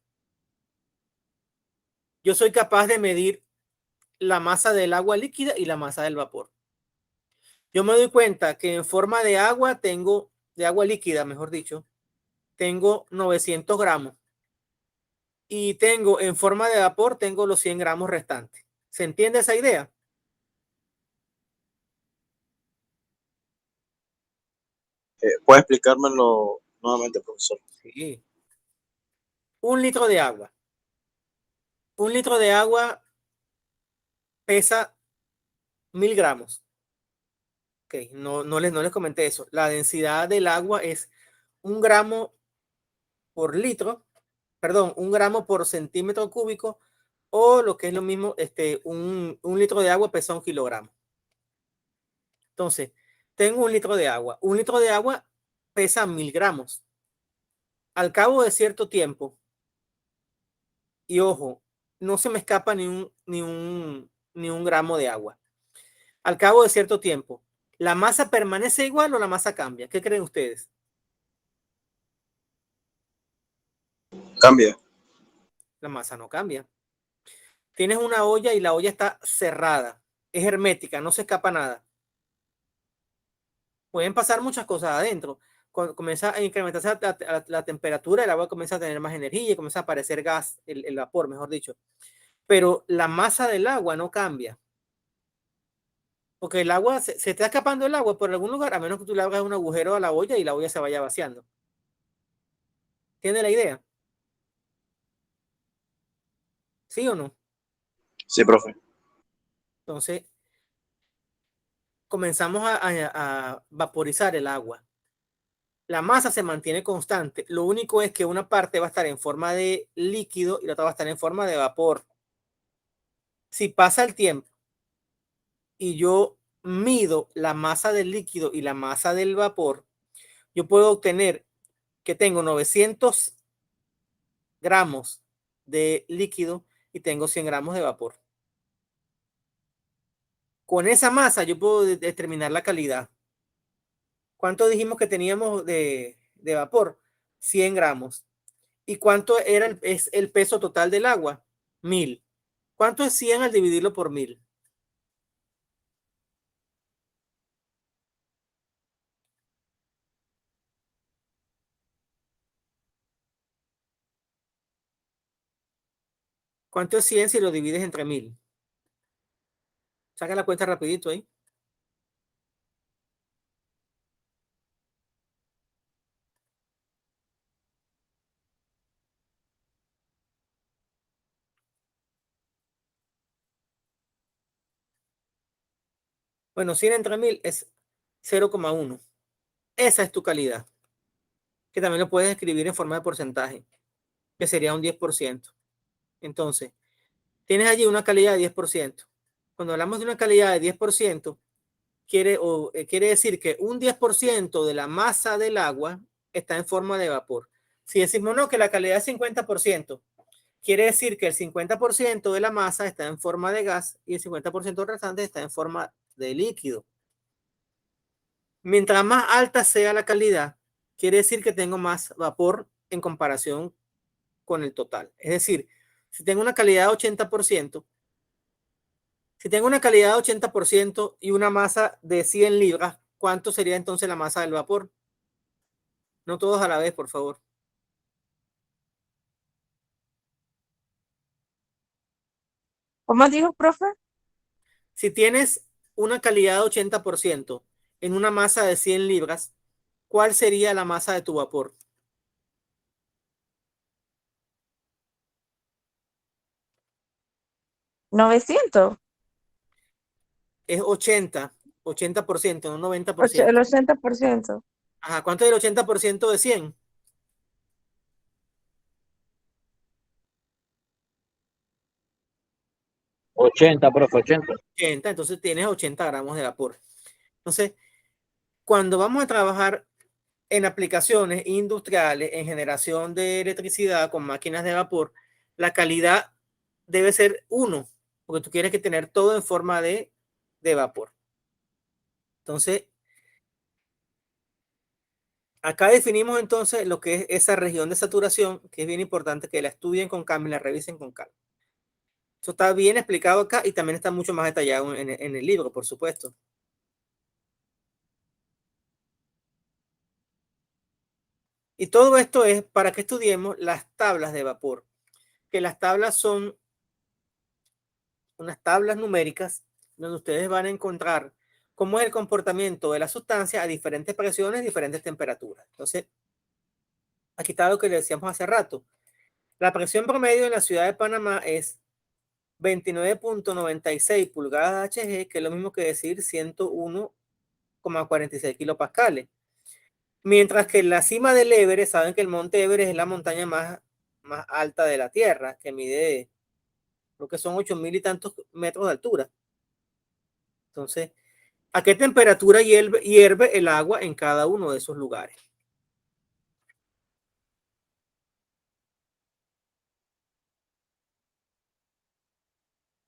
yo soy capaz de medir la masa del agua líquida y la masa del vapor. Yo me doy cuenta que en forma de agua de agua líquida, mejor dicho, tengo 900 gramos. Y tengo en forma de vapor, tengo los 100 gramos restantes. ¿Se entiende esa idea? ¿Puede explicármelo nuevamente, profesor? Sí. 1 litro de agua. 1 litro de agua pesa 1000 gramos. Ok, no les comenté eso. La densidad del agua es 1 gramo por litro, perdón, 1 gramo por centímetro cúbico, o lo que es lo mismo, un litro de agua pesa 1 kilogramo. Entonces, tengo 1 litro de agua. 1 litro de agua pesa 1000 gramos. Al cabo de cierto tiempo, y ojo, no se me escapa ni un gramo de agua. Al cabo de cierto tiempo, ¿la masa permanece igual o la masa cambia? ¿Qué creen ustedes? Cambia. La masa no cambia. Tienes una olla y la olla está cerrada, es hermética, no se escapa nada. Pueden pasar muchas cosas adentro. Cuando comienza a incrementarse la temperatura, el agua comienza a tener más energía y comienza a aparecer gas, el vapor, mejor dicho. Pero la masa del agua no cambia. Porque el agua, se está escapando el agua por algún lugar, a menos que tú le hagas un agujero a la olla y la olla se vaya vaciando. ¿Tiene la idea? ¿Sí o no? Sí, profe. Entonces, comenzamos a vaporizar el agua. La masa se mantiene constante. Lo único es que una parte va a estar en forma de líquido y la otra va a estar en forma de vapor. Si pasa el tiempo y yo mido la masa del líquido y la masa del vapor, yo puedo obtener que tengo 900 gramos de líquido y tengo 100 gramos de vapor. Con esa masa yo puedo determinar la calidad. ¿Cuánto dijimos que teníamos de vapor? 100 gramos. ¿Y cuánto es el peso total del agua? 1000. ¿Cuánto es 100 al dividirlo por 1000? ¿Cuánto es 100 si lo divides entre 1000? Saca la cuenta rapidito ahí. Bueno, 100 entre 1000 es 0,1. Esa es tu calidad, que también lo puedes escribir en forma de porcentaje, que sería un 10%. Entonces, tienes allí una calidad de 10%. Cuando hablamos de una calidad de 10%, quiere decir que un 10% de la masa del agua está en forma de vapor. Si decimos no, que la calidad es 50%, quiere decir que el 50% de la masa está en forma de gas y el 50% restante está en forma de líquido. Mientras más alta sea la calidad, quiere decir que tengo más vapor en comparación con el total. Es decir, Si tengo una calidad de 80%, si tengo una calidad de 80% y una masa de 100 libras, ¿cuánto sería entonces la masa del vapor? No todos a la vez, por favor. ¿Cómo dijo, profe? Si tienes una calidad de 80% en una masa de 100 libras, ¿cuál sería la masa de tu vapor? 900. Es 80%, no 90%. El 80%. Ajá, ¿cuánto es el 80% de 100? 80, profe, 80. 80, entonces tienes 80 gramos de vapor. Entonces, cuando vamos a trabajar en aplicaciones industriales, en generación de electricidad con máquinas de vapor, la calidad debe ser 1, porque tú quieres que tener todo en forma de vapor. Entonces, acá definimos entonces lo que es esa región de saturación, que es bien importante que la estudien con calma y la revisen con calma. Eso está bien explicado acá y también está mucho más detallado en el libro, por supuesto. Y todo esto es para que estudiemos las tablas de vapor, que las tablas son unas tablas numéricas donde ustedes van a encontrar cómo es el comportamiento de la sustancia a diferentes presiones, diferentes temperaturas. Entonces, aquí está lo que le decíamos hace rato. La presión promedio en la ciudad de Panamá es 29.96 pulgadas Hg, que es lo mismo que decir 101,46 kilopascales. Mientras que en la cima del Everest, saben que el monte Everest es la montaña más alta de la Tierra, que mide, creo que son 8.000 y tantos metros de altura. Entonces, ¿a qué temperatura hierve el agua en cada uno de esos lugares?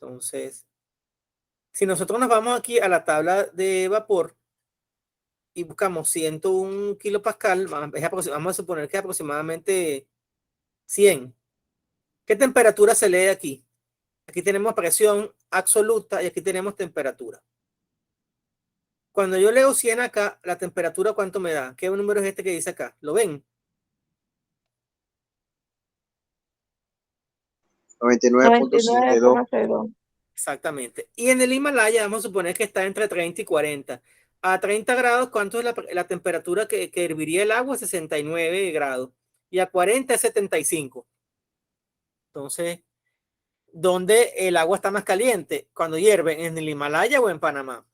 Entonces, si nosotros nos vamos aquí a la tabla de vapor y buscamos 101 kilopascal, vamos a suponer que es aproximadamente 100. ¿Qué temperatura se lee aquí? Aquí tenemos presión absoluta y aquí tenemos temperatura. Cuando yo leo 100 acá, la temperatura, ¿cuánto me da? ¿Qué número es este que dice acá? ¿Lo ven? 99.62. 99,02. Exactamente. Y en el Himalaya vamos a suponer que está entre 30 y 40. A 30 grados, ¿cuánto es la temperatura que herviría el agua? 69 grados. Y a 40 es 75. Entonces, ¿dónde el agua está más caliente? Cuando hierve, ¿en el Himalaya o en Panamá?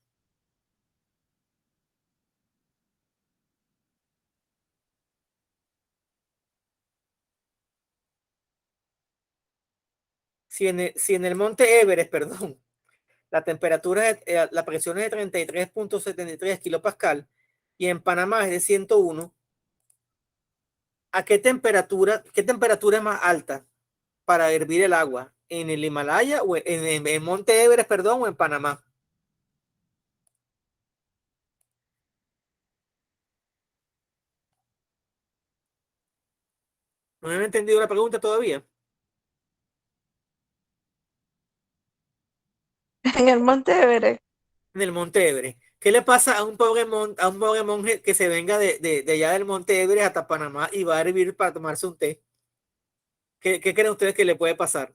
Si en el monte Everest, perdón, la temperatura, la presión es de 33.73 kilopascal y en Panamá es de 101. ¿A qué temperatura es más alta para hervir el agua? ¿En el Himalaya o en Monte Everest, perdón, o en Panamá? No me han entendido la pregunta todavía. En el Monte Everest. En el Monte Everest. ¿Qué le pasa a un pobre monje que se venga de allá del Monte Everest hasta Panamá y va a hervir para tomarse un té? ¿Qué creen ustedes que le puede pasar?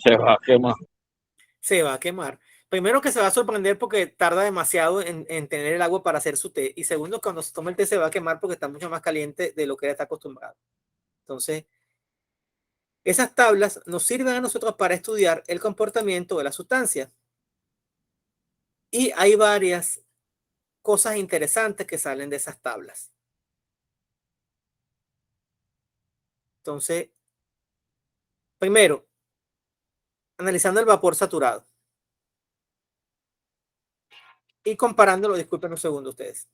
Se va a quemar. Se va a quemar. Primero que se va a sorprender porque tarda demasiado en tener el agua para hacer su té. Y segundo, cuando se toma el té se va a quemar porque está mucho más caliente de lo que él está acostumbrado. Entonces, esas tablas nos sirven a nosotros para estudiar el comportamiento de la sustancia. Y hay varias cosas interesantes que salen de esas tablas. Entonces, primero, analizando el vapor saturado y comparándolo, disculpen un segundo ustedes.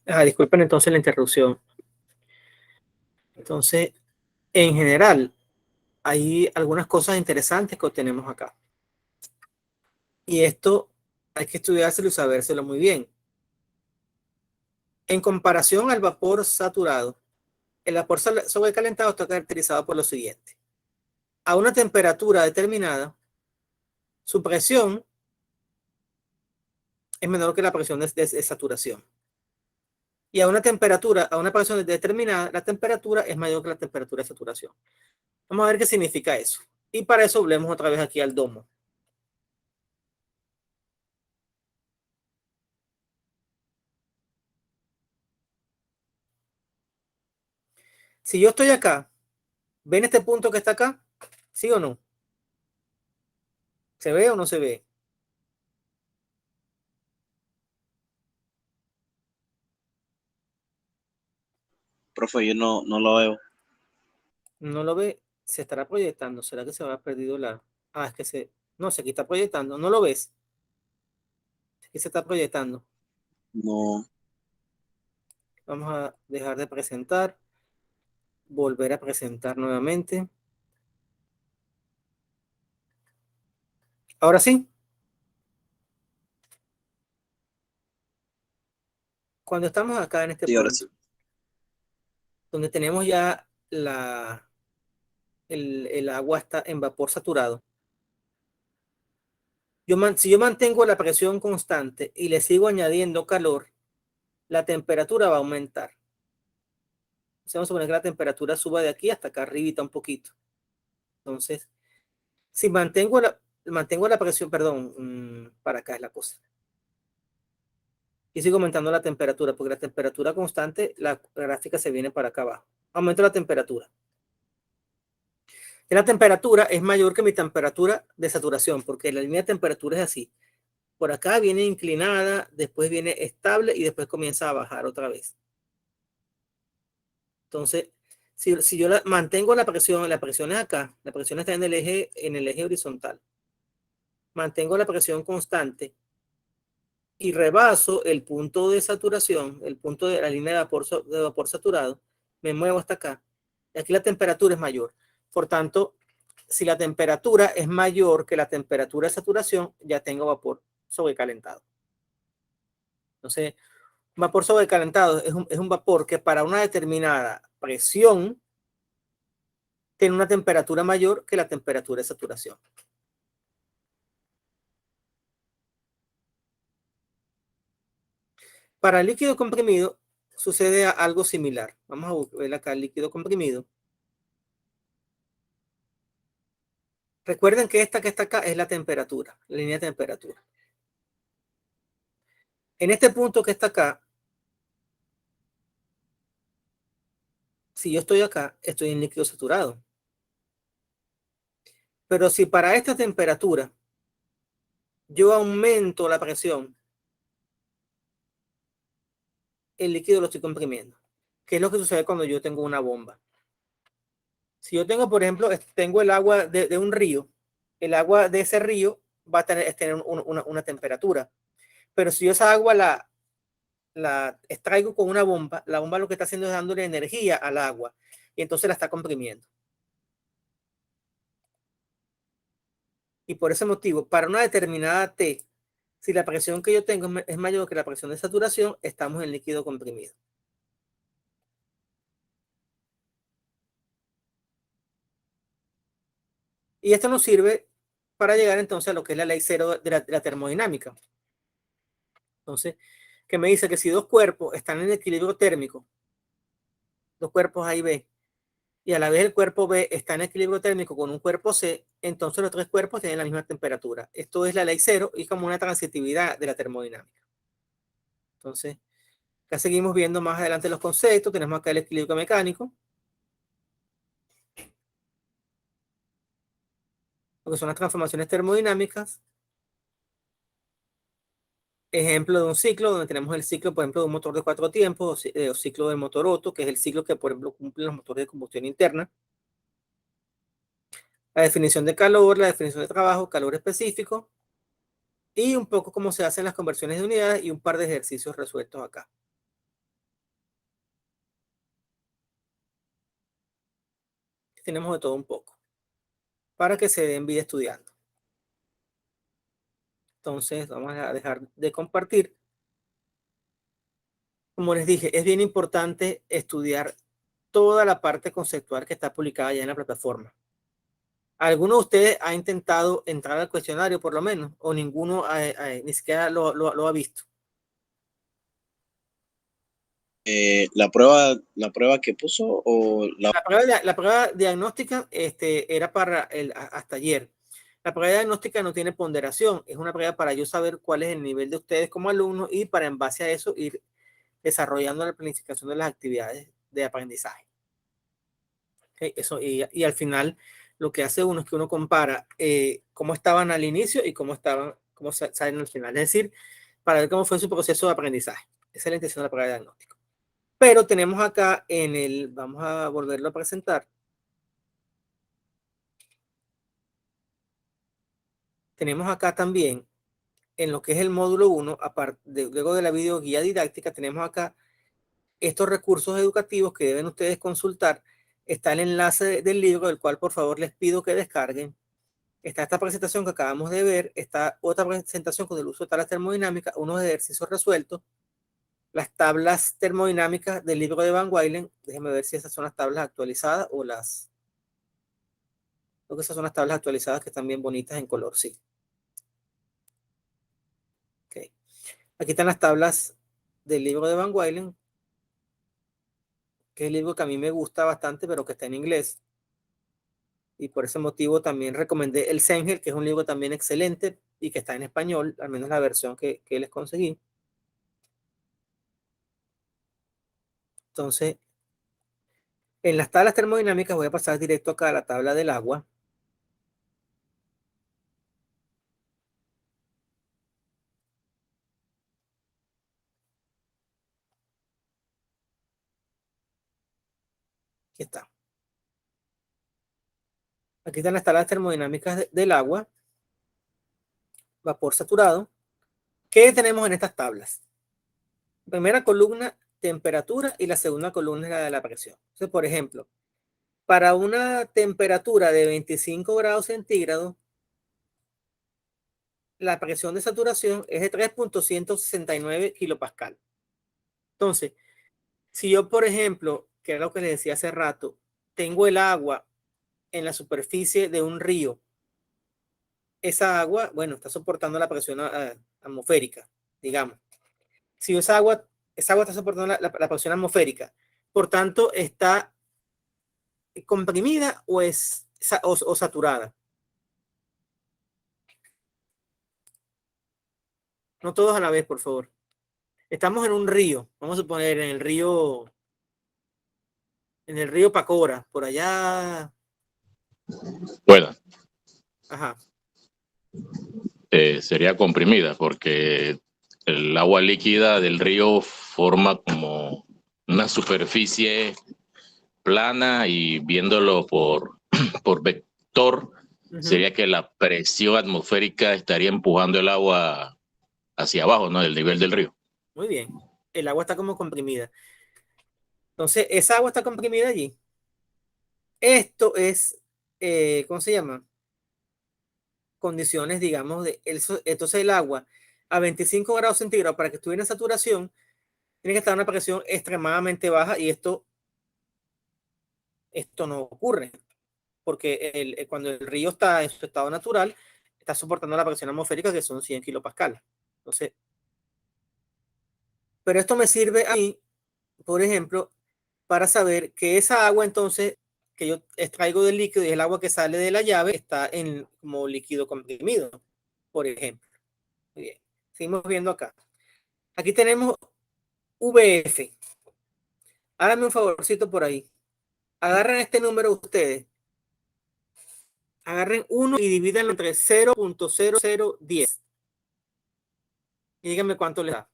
Disculpen entonces la interrupción. Entonces, en general, hay algunas cosas interesantes que obtenemos acá. Y esto hay que estudiárselo y sabérselo muy bien. En comparación al vapor saturado, el vapor sobrecalentado está caracterizado por lo siguiente. A una temperatura determinada, su presión es menor que la presión de saturación. Y a una presión determinada, la temperatura es mayor que la temperatura de saturación. Vamos a ver qué significa eso. Y para eso volvemos otra vez aquí al domo. Si yo estoy acá, ¿ven este punto que está acá? ¿Sí o no? ¿Se ve o no se ve? Profe, yo no lo veo. No lo ve, se estará proyectando. ¿Será que se habrá perdido la...? Es que se... No, se aquí está proyectando. ¿No lo ves? Aquí se está proyectando. No, Vamos a dejar de presentar. Volver a presentar nuevamente. Ahora sí. Cuando estamos acá en este sí, ahora punto, sí. donde tenemos ya el agua está en vapor saturado. Si yo mantengo la presión constante y le sigo añadiendo calor, la temperatura va a aumentar. Vamos a suponer que la temperatura suba de aquí hasta acá arribita un poquito. Entonces, si mantengo la presión, perdón, para acá es la cosa. Y sigo aumentando la temperatura, porque la temperatura constante, la gráfica se viene para acá abajo. Aumento la temperatura. La temperatura es mayor que mi temperatura de saturación, porque la línea de temperatura es así. Por acá viene inclinada, después viene estable y después comienza a bajar otra vez. Entonces, si yo mantengo la presión es acá, la presión está en el eje horizontal. Mantengo la presión constante y rebaso el punto de saturación, el punto de la línea de vapor saturado, me muevo hasta acá. Y aquí la temperatura es mayor. Por tanto, si la temperatura es mayor que la temperatura de saturación, ya tengo vapor sobrecalentado. Entonces, vapor sobrecalentado es un vapor que para una determinada presión tiene una temperatura mayor que la temperatura de saturación. Para el líquido comprimido sucede algo similar. Vamos a ver acá el líquido comprimido. Recuerden que esta que está acá es la temperatura, la línea de temperatura. En este punto que está acá, si yo estoy acá, estoy en líquido saturado. Pero si para esta temperatura yo aumento la presión, el líquido lo estoy comprimiendo. ¿Qué es lo que sucede cuando yo tengo una bomba? Si yo tengo, por ejemplo, tengo el agua de un río, el agua de ese río va a tener una temperatura. Pero si yo esa agua la extraigo con una bomba, la bomba lo que está haciendo es dándole energía al agua y entonces la está comprimiendo. Y por ese motivo, para una determinada T, si la presión que yo tengo es mayor que la presión de saturación, estamos en líquido comprimido. Y esto nos sirve para llegar entonces a lo que es la ley cero de la termodinámica. Entonces, que me dice que si dos cuerpos están en equilibrio térmico, dos cuerpos A y B, y a la vez el cuerpo B está en equilibrio térmico con un cuerpo C, entonces los tres cuerpos tienen la misma temperatura. Esto es la ley cero y como una transitividad de la termodinámica. Entonces, acá seguimos viendo más adelante los conceptos. Tenemos acá el equilibrio mecánico, lo que son las transformaciones termodinámicas. Ejemplo de un ciclo, donde tenemos el ciclo, por ejemplo, de un motor de 4 tiempos, o ciclo del motor Otto, que es el ciclo que, por ejemplo, cumplen los motores de combustión interna. La definición de calor, la definición de trabajo, calor específico, y un poco cómo se hacen las conversiones de unidades y un par de ejercicios resueltos acá. tenemos de todo un poco para que se den vida estudiando. Entonces, vamos a dejar de compartir. Como les dije, es bien importante estudiar toda la parte conceptual que está publicada ya en la plataforma. ¿Alguno de ustedes ha intentado entrar al cuestionario por lo menos? ¿O ninguno ni siquiera lo ha visto? La prueba que puso o la La prueba diagnóstica era para hasta ayer. La prueba diagnóstica no tiene ponderación. Es una prueba para yo saber cuál es el nivel de ustedes como alumnos y para en base a eso ir desarrollando la planificación de las actividades de aprendizaje. Okay, eso, y al final lo que hace uno es que uno compara cómo estaban al inicio y cómo salen al final. Es decir, para ver cómo fue su proceso de aprendizaje. Esa es la intención de la prueba de diagnóstico. Pero tenemos acá vamos a volverlo a presentar. Tenemos acá también, en lo que es el módulo 1, luego de la videoguía didáctica, tenemos acá estos recursos educativos que deben ustedes consultar. Está el enlace del libro, del cual por favor les pido que descarguen. Está esta presentación que acabamos de ver, está otra presentación con el uso de tablas termodinámicas, unos ejercicios resueltos, las tablas termodinámicas del libro de Van Wylen. Déjenme ver si esas son las tablas actualizadas o creo que esas son las tablas actualizadas que están bien bonitas en color, sí. Okay. Aquí están las tablas del libro de Van Wylen, que es el libro que a mí me gusta bastante, pero que está en inglés. Y por ese motivo también recomendé el Sengel, que es un libro también excelente y que está en español, al menos la versión que les conseguí. Entonces, en las tablas termodinámicas voy a pasar directo acá a la tabla del agua. Aquí está. Aquí están las tablas termodinámicas del agua, vapor saturado. ¿Qué tenemos en estas tablas? Primera columna, temperatura, y la segunda columna es la de la presión. Entonces, por ejemplo, para una temperatura de 25 grados centígrados, la presión de saturación es de 3.169 kilopascal. Entonces, si yo, por ejemplo, que es lo que les decía hace rato, tengo el agua en la superficie de un río, esa agua, bueno, está soportando la presión atmosférica, digamos. Si esa agua está soportando la presión atmosférica, por tanto, está comprimida o saturada. No todos a la vez, por favor. Estamos en un río, vamos a suponer en el río Pacora, por allá. Bueno, Ajá. sería comprimida porque el agua líquida del río forma como una superficie plana y viéndolo por vector, sería que la presión atmosférica estaría empujando el agua hacia abajo, ¿no? Del nivel del río. Muy bien. El agua está como comprimida. Entonces, esa agua está comprimida allí. Esto es, ¿cómo se llama? Condiciones, digamos, entonces el agua a 25 grados centígrados para que estuviera en saturación, tiene que estar en una presión extremadamente baja y esto no ocurre, porque cuando el río está en su estado natural, está soportando la presión atmosférica que son 100 kilopascal. Entonces, pero esto me sirve a mí, por ejemplo, para saber que esa agua entonces que yo extraigo del líquido y el agua que sale de la llave está como líquido comprimido, por ejemplo. Muy bien. Seguimos viendo acá. Aquí tenemos VF. Háganme un favorcito por ahí. Agarren este número ustedes. Agarren 1 y divídanlo entre 0.0010. Y díganme cuánto les da.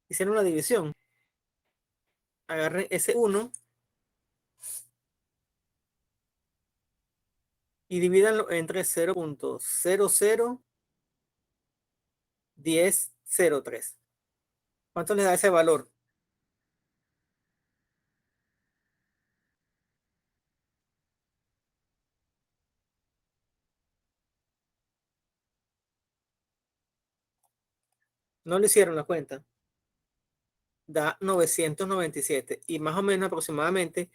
Hicieron una división. agarren ese 1 y divídanlo entre 0.001003. ¿Cuánto les da ese valor? No le hicieron la cuenta. Da 997 y más o menos aproximadamente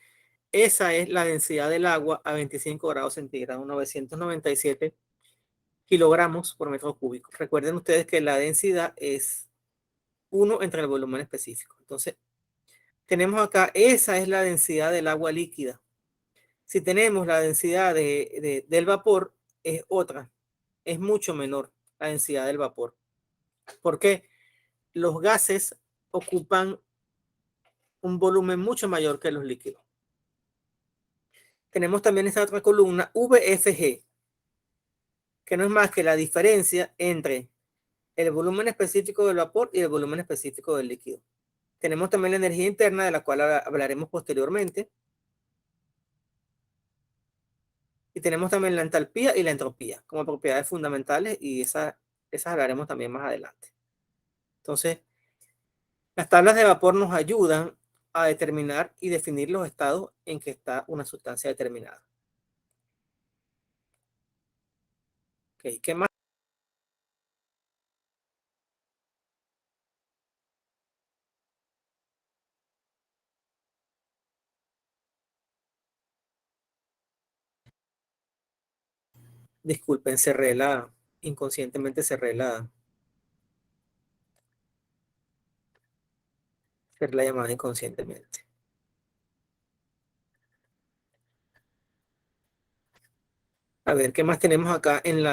esa es la densidad del agua a 25 grados centígrados, 997 kilogramos por metro cúbico. Recuerden ustedes que la densidad es 1 entre el volumen específico. Entonces, tenemos acá, esa es la densidad del agua líquida. Si tenemos la densidad del vapor, es otra, es mucho menor la densidad del vapor. ¿Por qué? Los gases ocupan un volumen mucho mayor que los líquidos. Tenemos también esta otra columna, VFG, que no es más que la diferencia entre el volumen específico del vapor y el volumen específico del líquido. Tenemos también la energía interna, de la cual hablaremos posteriormente. Y tenemos también la entalpía y la entropía como propiedades fundamentales, y esas hablaremos también más adelante. Entonces, las tablas de vapor nos ayudan a determinar y definir los estados en que está una sustancia determinada. Okay, ¿qué más? Disculpen, inconscientemente cerré la llamada inconscientemente. A ver, ¿qué más tenemos acá en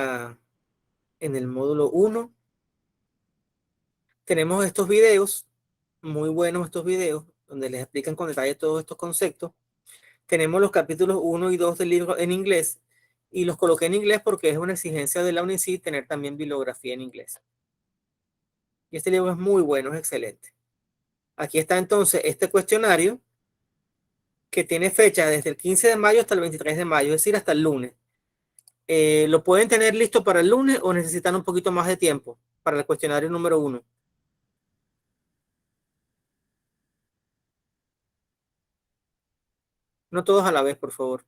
el módulo 1? Tenemos estos videos, muy buenos estos videos, donde les explican con detalle todos estos conceptos. Tenemos los capítulos 1 y 2 del libro en inglés, y los coloqué en inglés porque es una exigencia de la UNICID tener también bibliografía en inglés. Y este libro es muy bueno, es excelente. Aquí está entonces este cuestionario, que tiene fecha desde el 15 de mayo hasta el 23 de mayo, es decir, hasta el lunes. ¿Lo pueden tener listo para el lunes o necesitan un poquito más de tiempo para el cuestionario número 1? No todos a la vez, por favor.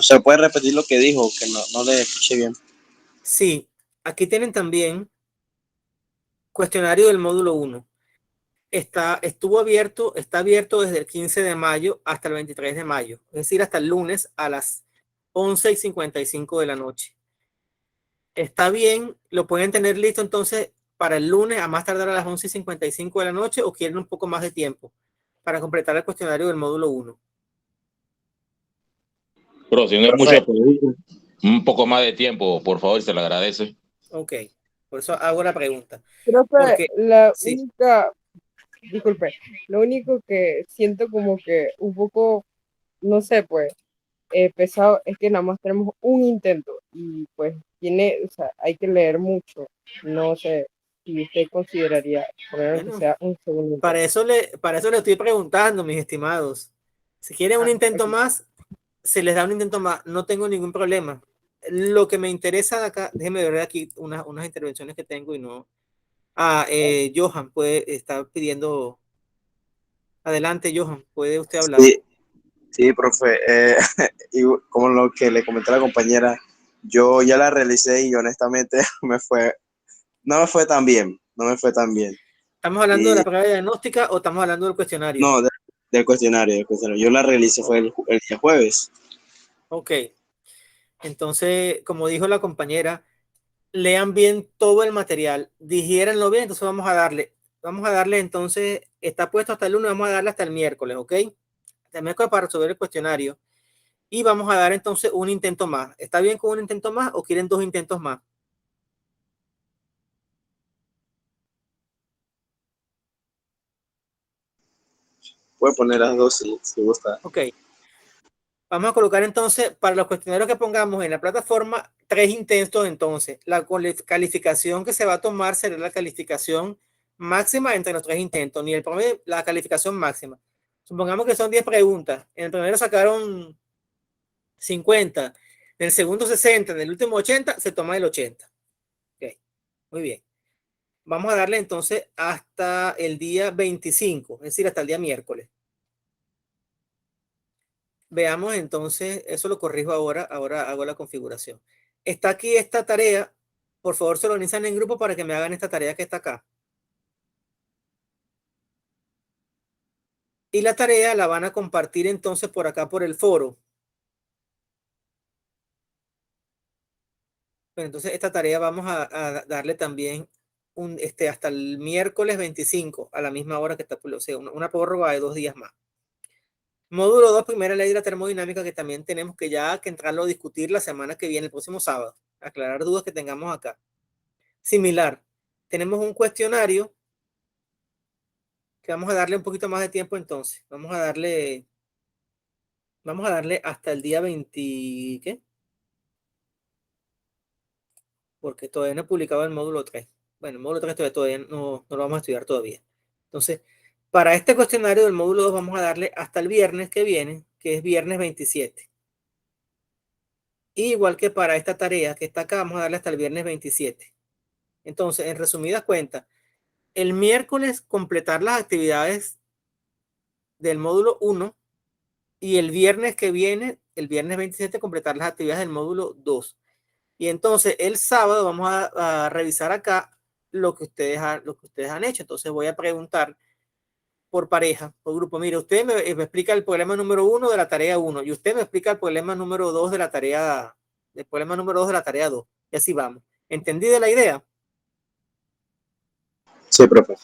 ¿Se puede repetir lo que dijo? Que no le escuché bien. Sí, aquí tienen también cuestionario del módulo 1. Está abierto desde el 15 de mayo hasta el 23 de mayo, es decir, hasta el lunes a las 11:55 de la noche. Está bien, lo pueden tener listo entonces para el lunes a más tardar a las 11:55 de la noche, o quieren un poco más de tiempo para completar el cuestionario del módulo 1. Pero si no es mucho, un poco más de tiempo, por favor, se le agradece. Ok, por eso hago la pregunta. Creo que Porque, sí. disculpe, lo único que siento como que un poco, no sé, pues, pesado es que nada más tenemos un intento y pues o sea, hay que leer mucho. No sé si usted consideraría poner que Bueno, sea un segundo intento. para eso le estoy preguntando, mis estimados. Si quieren un intento más, se les da un intento más, no tengo ningún problema. Lo que me interesa de acá, déjenme ver aquí unas intervenciones que tengo y no. Johan está pidiendo. Adelante, Johan, ¿puede usted hablar? Sí, profe. Y como lo que le comenté a la compañera, yo ya la realicé y honestamente no me fue tan bien. ¿Estamos hablando de la prueba diagnóstica o estamos hablando del cuestionario? No, del cuestionario. Yo la realicé fue el día jueves. Ok. Entonces, como dijo la compañera, lean bien todo el material, digiéranlo bien. Entonces vamos a darle entonces, está puesto hasta el lunes, vamos a darle hasta el miércoles, ¿ok? Hasta el miércoles para resolver el cuestionario. Y vamos a dar entonces un intento más. ¿Está bien con un intento más o quieren 2 intentos más? Puede poner las 2 si gusta. Ok. Vamos a colocar entonces, para los cuestionarios que pongamos en la plataforma, 3 intentos entonces. La calificación que se va a tomar será la calificación máxima entre los 3 intentos, ni el promedio, la calificación máxima. Supongamos que son 10 preguntas. En el primero sacaron 50, en el segundo 60, en el último 80, se toma el 80. Ok, muy bien. Vamos a darle entonces hasta el día 25, es decir, hasta el día miércoles. Veamos entonces, eso lo corrijo ahora hago la configuración. Está aquí esta tarea, por favor se organizan en grupo para que me hagan esta tarea que está acá. Y la tarea la van a compartir entonces por acá por el foro. Bueno, entonces esta tarea vamos a darle también hasta el miércoles 25 a la misma hora que está, o sea, una prórroga de 2 días más. Módulo 2, primera ley de la termodinámica, que también tenemos que ya que entrarlo a discutir la semana que viene, el próximo sábado. Aclarar dudas que tengamos acá. Similar, tenemos un cuestionario que vamos a darle un poquito más de tiempo entonces. Vamos a darle hasta el día 20, ¿qué? Porque todavía no he publicado el módulo 3. Bueno, el módulo 3 todavía no lo vamos a estudiar todavía. Entonces, para este cuestionario del módulo 2 vamos a darle hasta el viernes que viene, que es viernes 27. Igual que para esta tarea que está acá, vamos a darle hasta el viernes 27. Entonces, en resumidas cuentas, el miércoles completar las actividades del módulo 1 y el viernes que viene, el viernes 27, completar las actividades del módulo 2. Y entonces el sábado vamos a revisar acá lo que ustedes han hecho. Entonces voy a preguntar por pareja, por grupo. Mire, usted me explica el problema número 1 de la tarea 1 y usted me explica el problema número 2 de la tarea, el problema número 2 de la tarea 2. Y así vamos. ¿Entendida la idea? Sí, profe.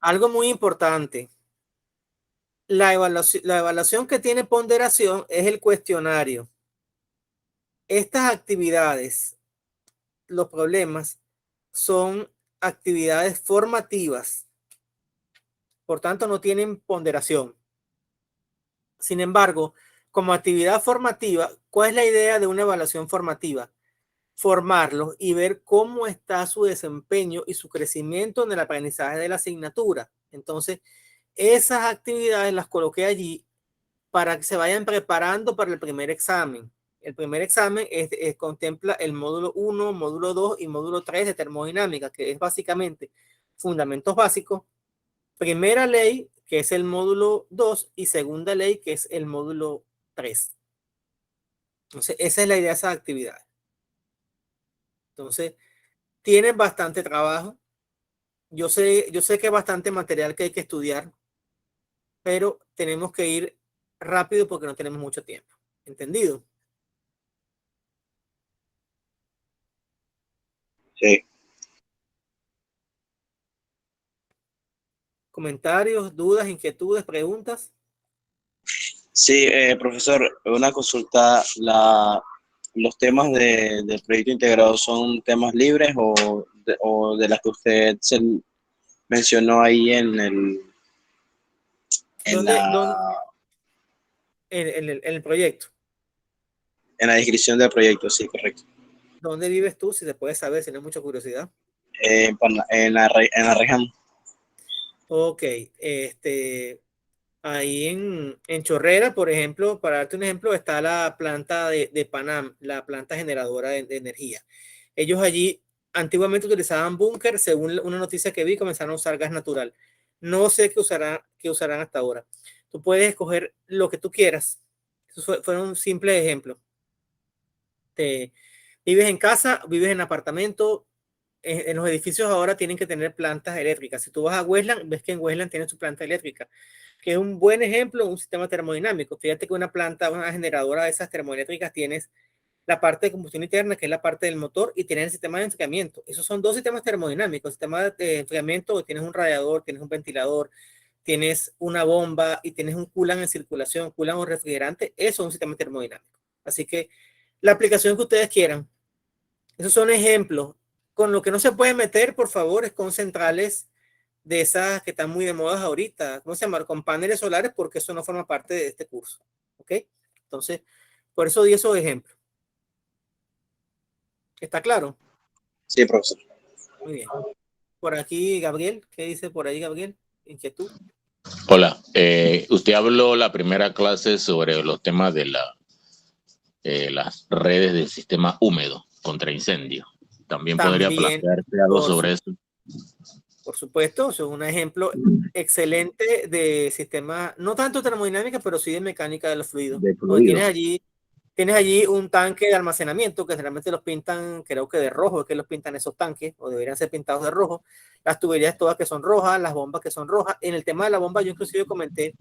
Algo muy importante. La evaluación que tiene ponderación es el cuestionario. Estas actividades, los problemas, son actividades formativas. Por tanto, no tienen ponderación. Sin embargo, como actividad formativa, ¿cuál es la idea de una evaluación formativa? Formarlos y ver cómo está su desempeño y su crecimiento en el aprendizaje de la asignatura. Entonces, esas actividades las coloqué allí para que se vayan preparando para el primer examen. El primer examen contempla el módulo 1, módulo 2 y módulo 3 de termodinámica, que es básicamente fundamentos básicos, primera ley, que es el módulo 2, y segunda ley, que es el módulo 3. Entonces, esa es la idea de esas actividades. Entonces, tienen bastante trabajo. Yo sé que hay bastante material que hay que estudiar, pero tenemos que ir rápido porque no tenemos mucho tiempo. ¿Entendido? Sí. ¿Comentarios, dudas, inquietudes, preguntas? Sí, profesor, una consulta. ¿Los temas del proyecto integrado son temas libres o de las que usted se mencionó ahí en ¿Dónde? En el proyecto. en la descripción del proyecto? Sí, correcto. ¿Dónde vives tú? Si se puede saber, si no hay mucha curiosidad. En la región. Ok, ahí en Chorrera, por ejemplo, para darte un ejemplo, está la planta de Panam, la planta generadora de energía. Ellos allí antiguamente utilizaban búnker, según una noticia que vi, comenzaron a usar gas natural. No sé qué usarán hasta ahora. Tú puedes escoger lo que tú quieras. Eso fue un simple ejemplo. Vives en casa, vives en apartamento. En los edificios ahora tienen que tener plantas eléctricas. Si tú vas a Westland, ves que en Westland tienen su planta eléctrica, que es un buen ejemplo de un sistema termodinámico. Fíjate que una generadora de esas termoeléctricas tienes la parte de combustión interna, que es la parte del motor, y tienes el sistema de enfriamiento. Esos son dos sistemas termodinámicos. El sistema de enfriamiento, tienes un radiador, tienes un ventilador, tienes una bomba y tienes un coolant en circulación, coolant o refrigerante. Eso es un sistema termodinámico. Así que la aplicación que ustedes quieran. Esos son ejemplos. Con lo que no se puede meter, por favor, es con centrales de esas que están muy de moda ahorita. ¿Cómo se llama? Con paneles solares, porque eso no forma parte de este curso. ¿Ok? Entonces, por eso di esos ejemplos. ¿Está claro? Sí, profesor. Muy bien. Por aquí, Gabriel, ¿qué dice por ahí, Gabriel? Inquietud. Hola, usted habló la primera clase sobre los temas de las redes del sistema húmedo contra incendio. También podría También, plantearse algo por, sobre eso. por supuesto, eso es un ejemplo excelente de sistema, no tanto termodinámica, pero sí de mecánica de los fluidos. De Donde fluidos. tienes allí un tanque de almacenamiento que generalmente los pintan, creo que de rojo, es que los pintan esos tanques, o deberían ser pintados de rojo. Las tuberías todas que son rojas, las bombas que son rojas. En el tema de la bomba, yo inclusive comenté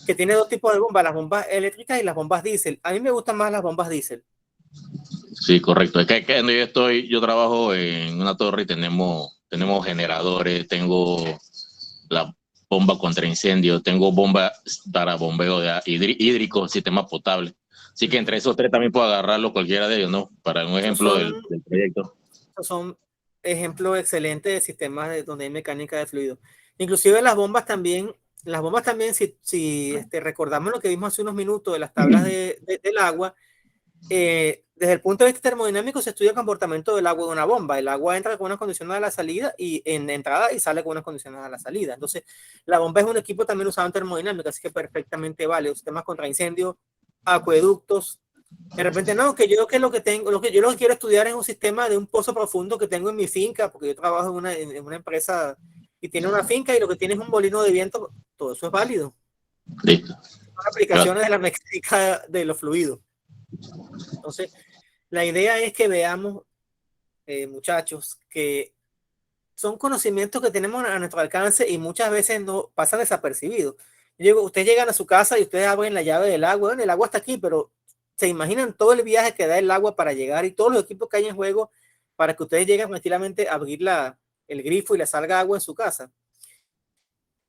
que tiene dos tipos de bombas, las bombas eléctricas y las bombas diésel. A mí me gustan más las bombas diésel. Sí, correcto. Es que donde yo trabajo en una torre y tenemos generadores, tengo la bomba contra incendio, tengo bomba para bombeo de hídrico, sistema potable. Así que entre esos tres también puedo agarrarlo cualquiera de ellos, ¿no? Para un ejemplo del proyecto. Son ejemplos excelentes de sistemas donde hay mecánica de fluido. Inclusive las bombas también, si recordamos lo que vimos hace unos minutos de las tablas del agua, desde el punto de vista termodinámico se estudia el comportamiento del agua de una bomba. El agua entra con unas condiciones a la salida y en entrada y sale con unas condiciones a la salida. Entonces, la bomba es un equipo también usado en termodinámica, así que perfectamente vale. Sistemas contra incendios, acueductos. De repente, no, que yo lo que quiero estudiar es un sistema de un pozo profundo que tengo en mi finca, porque yo trabajo en una empresa y tiene una finca y lo que tiene es un molino de viento. Todo eso es válido. Listo. Son aplicaciones de la mecánica de los fluidos. Entonces, la idea es que veamos, muchachos, que son conocimientos que tenemos a nuestro alcance y muchas veces no pasan desapercibidos. Ustedes llegan a su casa y ustedes abren la llave del agua. Bueno, el agua está aquí, pero se imaginan todo el viaje que da el agua para llegar y todos los equipos que hay en juego para que ustedes lleguen tranquilamente a abrir el grifo y le salga agua en su casa.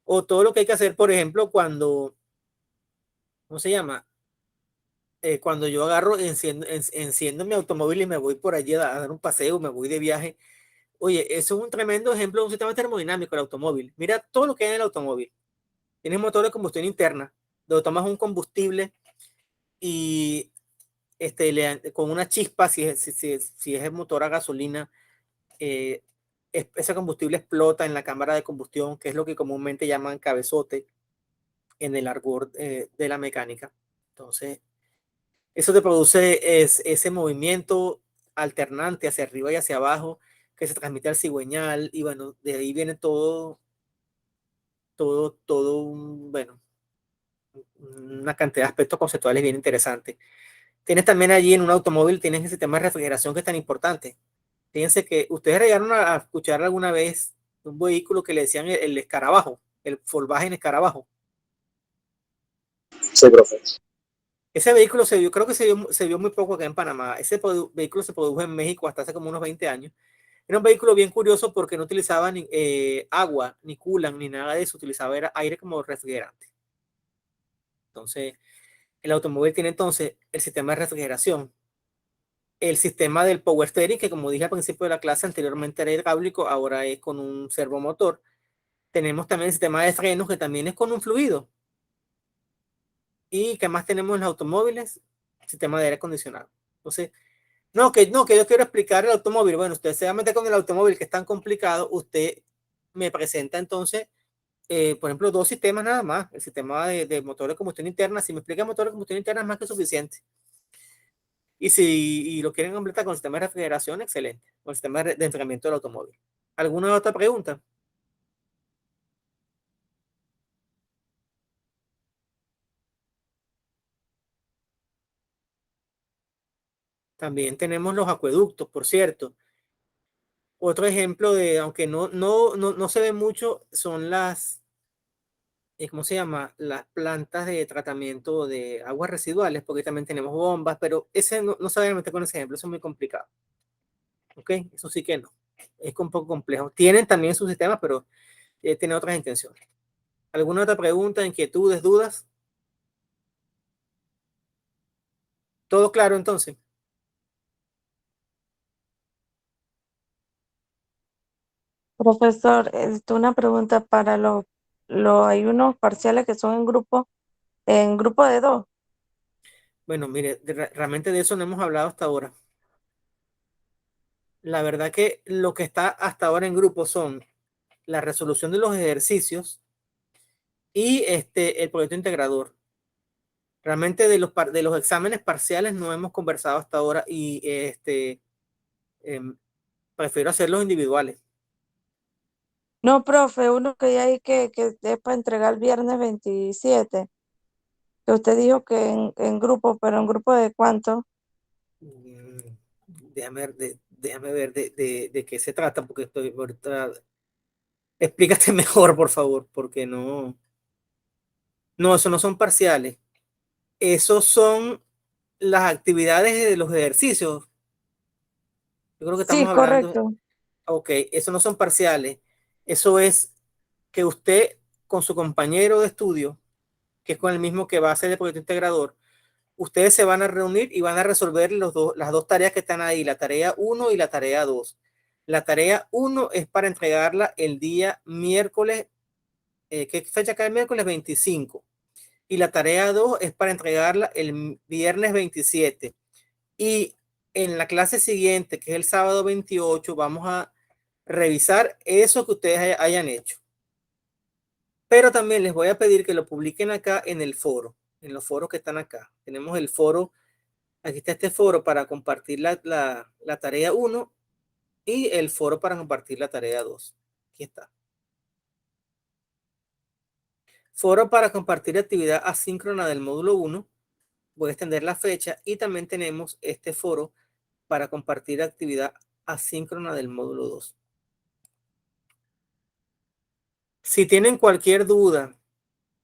O todo lo que hay que hacer, por ejemplo, ¿cómo se llama? Cuando yo enciendo mi automóvil y me voy por allí a dar un paseo, me voy de viaje. Oye, eso es un tremendo ejemplo de un sistema termodinámico, el automóvil. Mira todo lo que hay en el automóvil. Tienes motor de combustión interna, donde tomas un combustible y con una chispa, si es el motor a gasolina, ese combustible explota en la cámara de combustión, que es lo que comúnmente llaman cabezote en el argot de la mecánica. Entonces, eso te produce ese movimiento alternante hacia arriba y hacia abajo que se transmite al cigüeñal y bueno, de ahí viene bueno, una cantidad de aspectos conceptuales bien interesantes. Tienes también allí en un automóvil, tienes el sistema de refrigeración que es tan importante. Fíjense que ustedes llegaron a escuchar alguna vez un vehículo que le decían el escarabajo, el Volkswagen escarabajo. Sí, profe. Ese vehículo creo que se vio muy poco acá en Panamá. Ese vehículo se produjo en México hasta hace como unos 20 años. Era un vehículo bien curioso porque no utilizaba ni agua, ni coolant, ni nada de eso. Utilizaba aire como refrigerante. Entonces, el automóvil tiene entonces el sistema de refrigeración, el sistema del power steering, que como dije al principio de la clase, anteriormente era hidráulico, ahora es con un servomotor. Tenemos también el sistema de frenos, que también es con un fluido. ¿Y qué más tenemos en los automóviles? Sistema de aire acondicionado. Entonces, no, que yo quiero explicar el automóvil. Bueno, usted se va a meter con el automóvil que es tan complicado, usted me presenta entonces, por ejemplo, dos sistemas nada más. El sistema de motor de combustión interna, si me explica motor de combustión interna es más que suficiente. Y lo quieren completar con el sistema de refrigeración, excelente. Con el sistema de enfriamiento del automóvil. ¿Alguna otra pregunta? También tenemos los acueductos, por cierto. Otro ejemplo aunque no se ve mucho, son ¿cómo se llama? Las plantas de tratamiento de aguas residuales, porque también tenemos bombas, pero ese no se vayan a meter con ese ejemplo, eso es muy complicado. ¿Ok? Eso sí que no. Es un poco complejo. Tienen también sus sistemas, pero tienen otras intenciones. ¿Alguna otra pregunta, inquietudes, dudas? ¿Todo claro entonces? Profesor, una pregunta para hay unos parciales que son en grupo de dos. Bueno, mire, realmente de eso no hemos hablado hasta ahora. La verdad que lo que está hasta ahora en grupo son la resolución de los ejercicios y el proyecto integrador. Realmente de los exámenes parciales no hemos conversado hasta ahora y prefiero hacerlos individuales. No, profe, uno que hay que es para entregar el viernes 27, que usted dijo que en grupo, pero en grupo de cuánto. Déjame ver de qué se trata, porque estoy ahorita. Explícate mejor, por favor, porque no. No, eso no son parciales. Esos son las actividades de los ejercicios. Yo creo que estamos Sí, hablando. correcto. Ok, eso no son parciales. Eso es que usted con su compañero de estudio, que es con el mismo que va a hacer el proyecto integrador, ustedes se van a reunir y van a resolver las dos tareas que están ahí, la tarea 1 y la tarea 2. La tarea 1 es para entregarla el día miércoles, ¿qué fecha cae el miércoles? 25. Y la tarea 2 es para entregarla el viernes 27. Y en la clase siguiente, que es el sábado 28, vamos a revisar eso que ustedes hayan hecho. Pero también les voy a pedir que lo publiquen acá en el foro, en los foros que están acá. Tenemos el foro, aquí está este foro para compartir la tarea 1 y el foro para compartir la tarea 2. Aquí está. Foro para compartir actividad asíncrona del módulo 1. Voy a extender la fecha y también tenemos este foro para compartir actividad asíncrona del módulo 2. Si tienen cualquier duda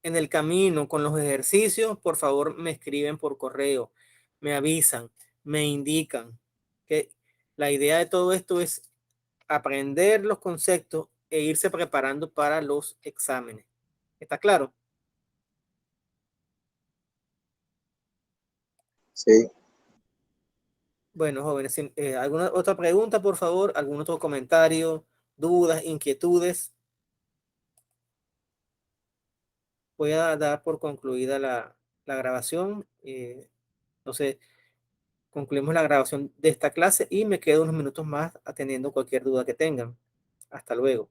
en el camino con los ejercicios, por favor me escriben por correo, me avisan, me indican que la idea de todo esto es aprender los conceptos e irse preparando para los exámenes. ¿Está claro? Sí. Bueno, jóvenes, ¿alguna otra pregunta, por favor? ¿Algún otro comentario, dudas, inquietudes? Voy a dar por concluida la grabación. Entonces, concluimos la grabación de esta clase y me quedo unos minutos más atendiendo cualquier duda que tengan. Hasta luego.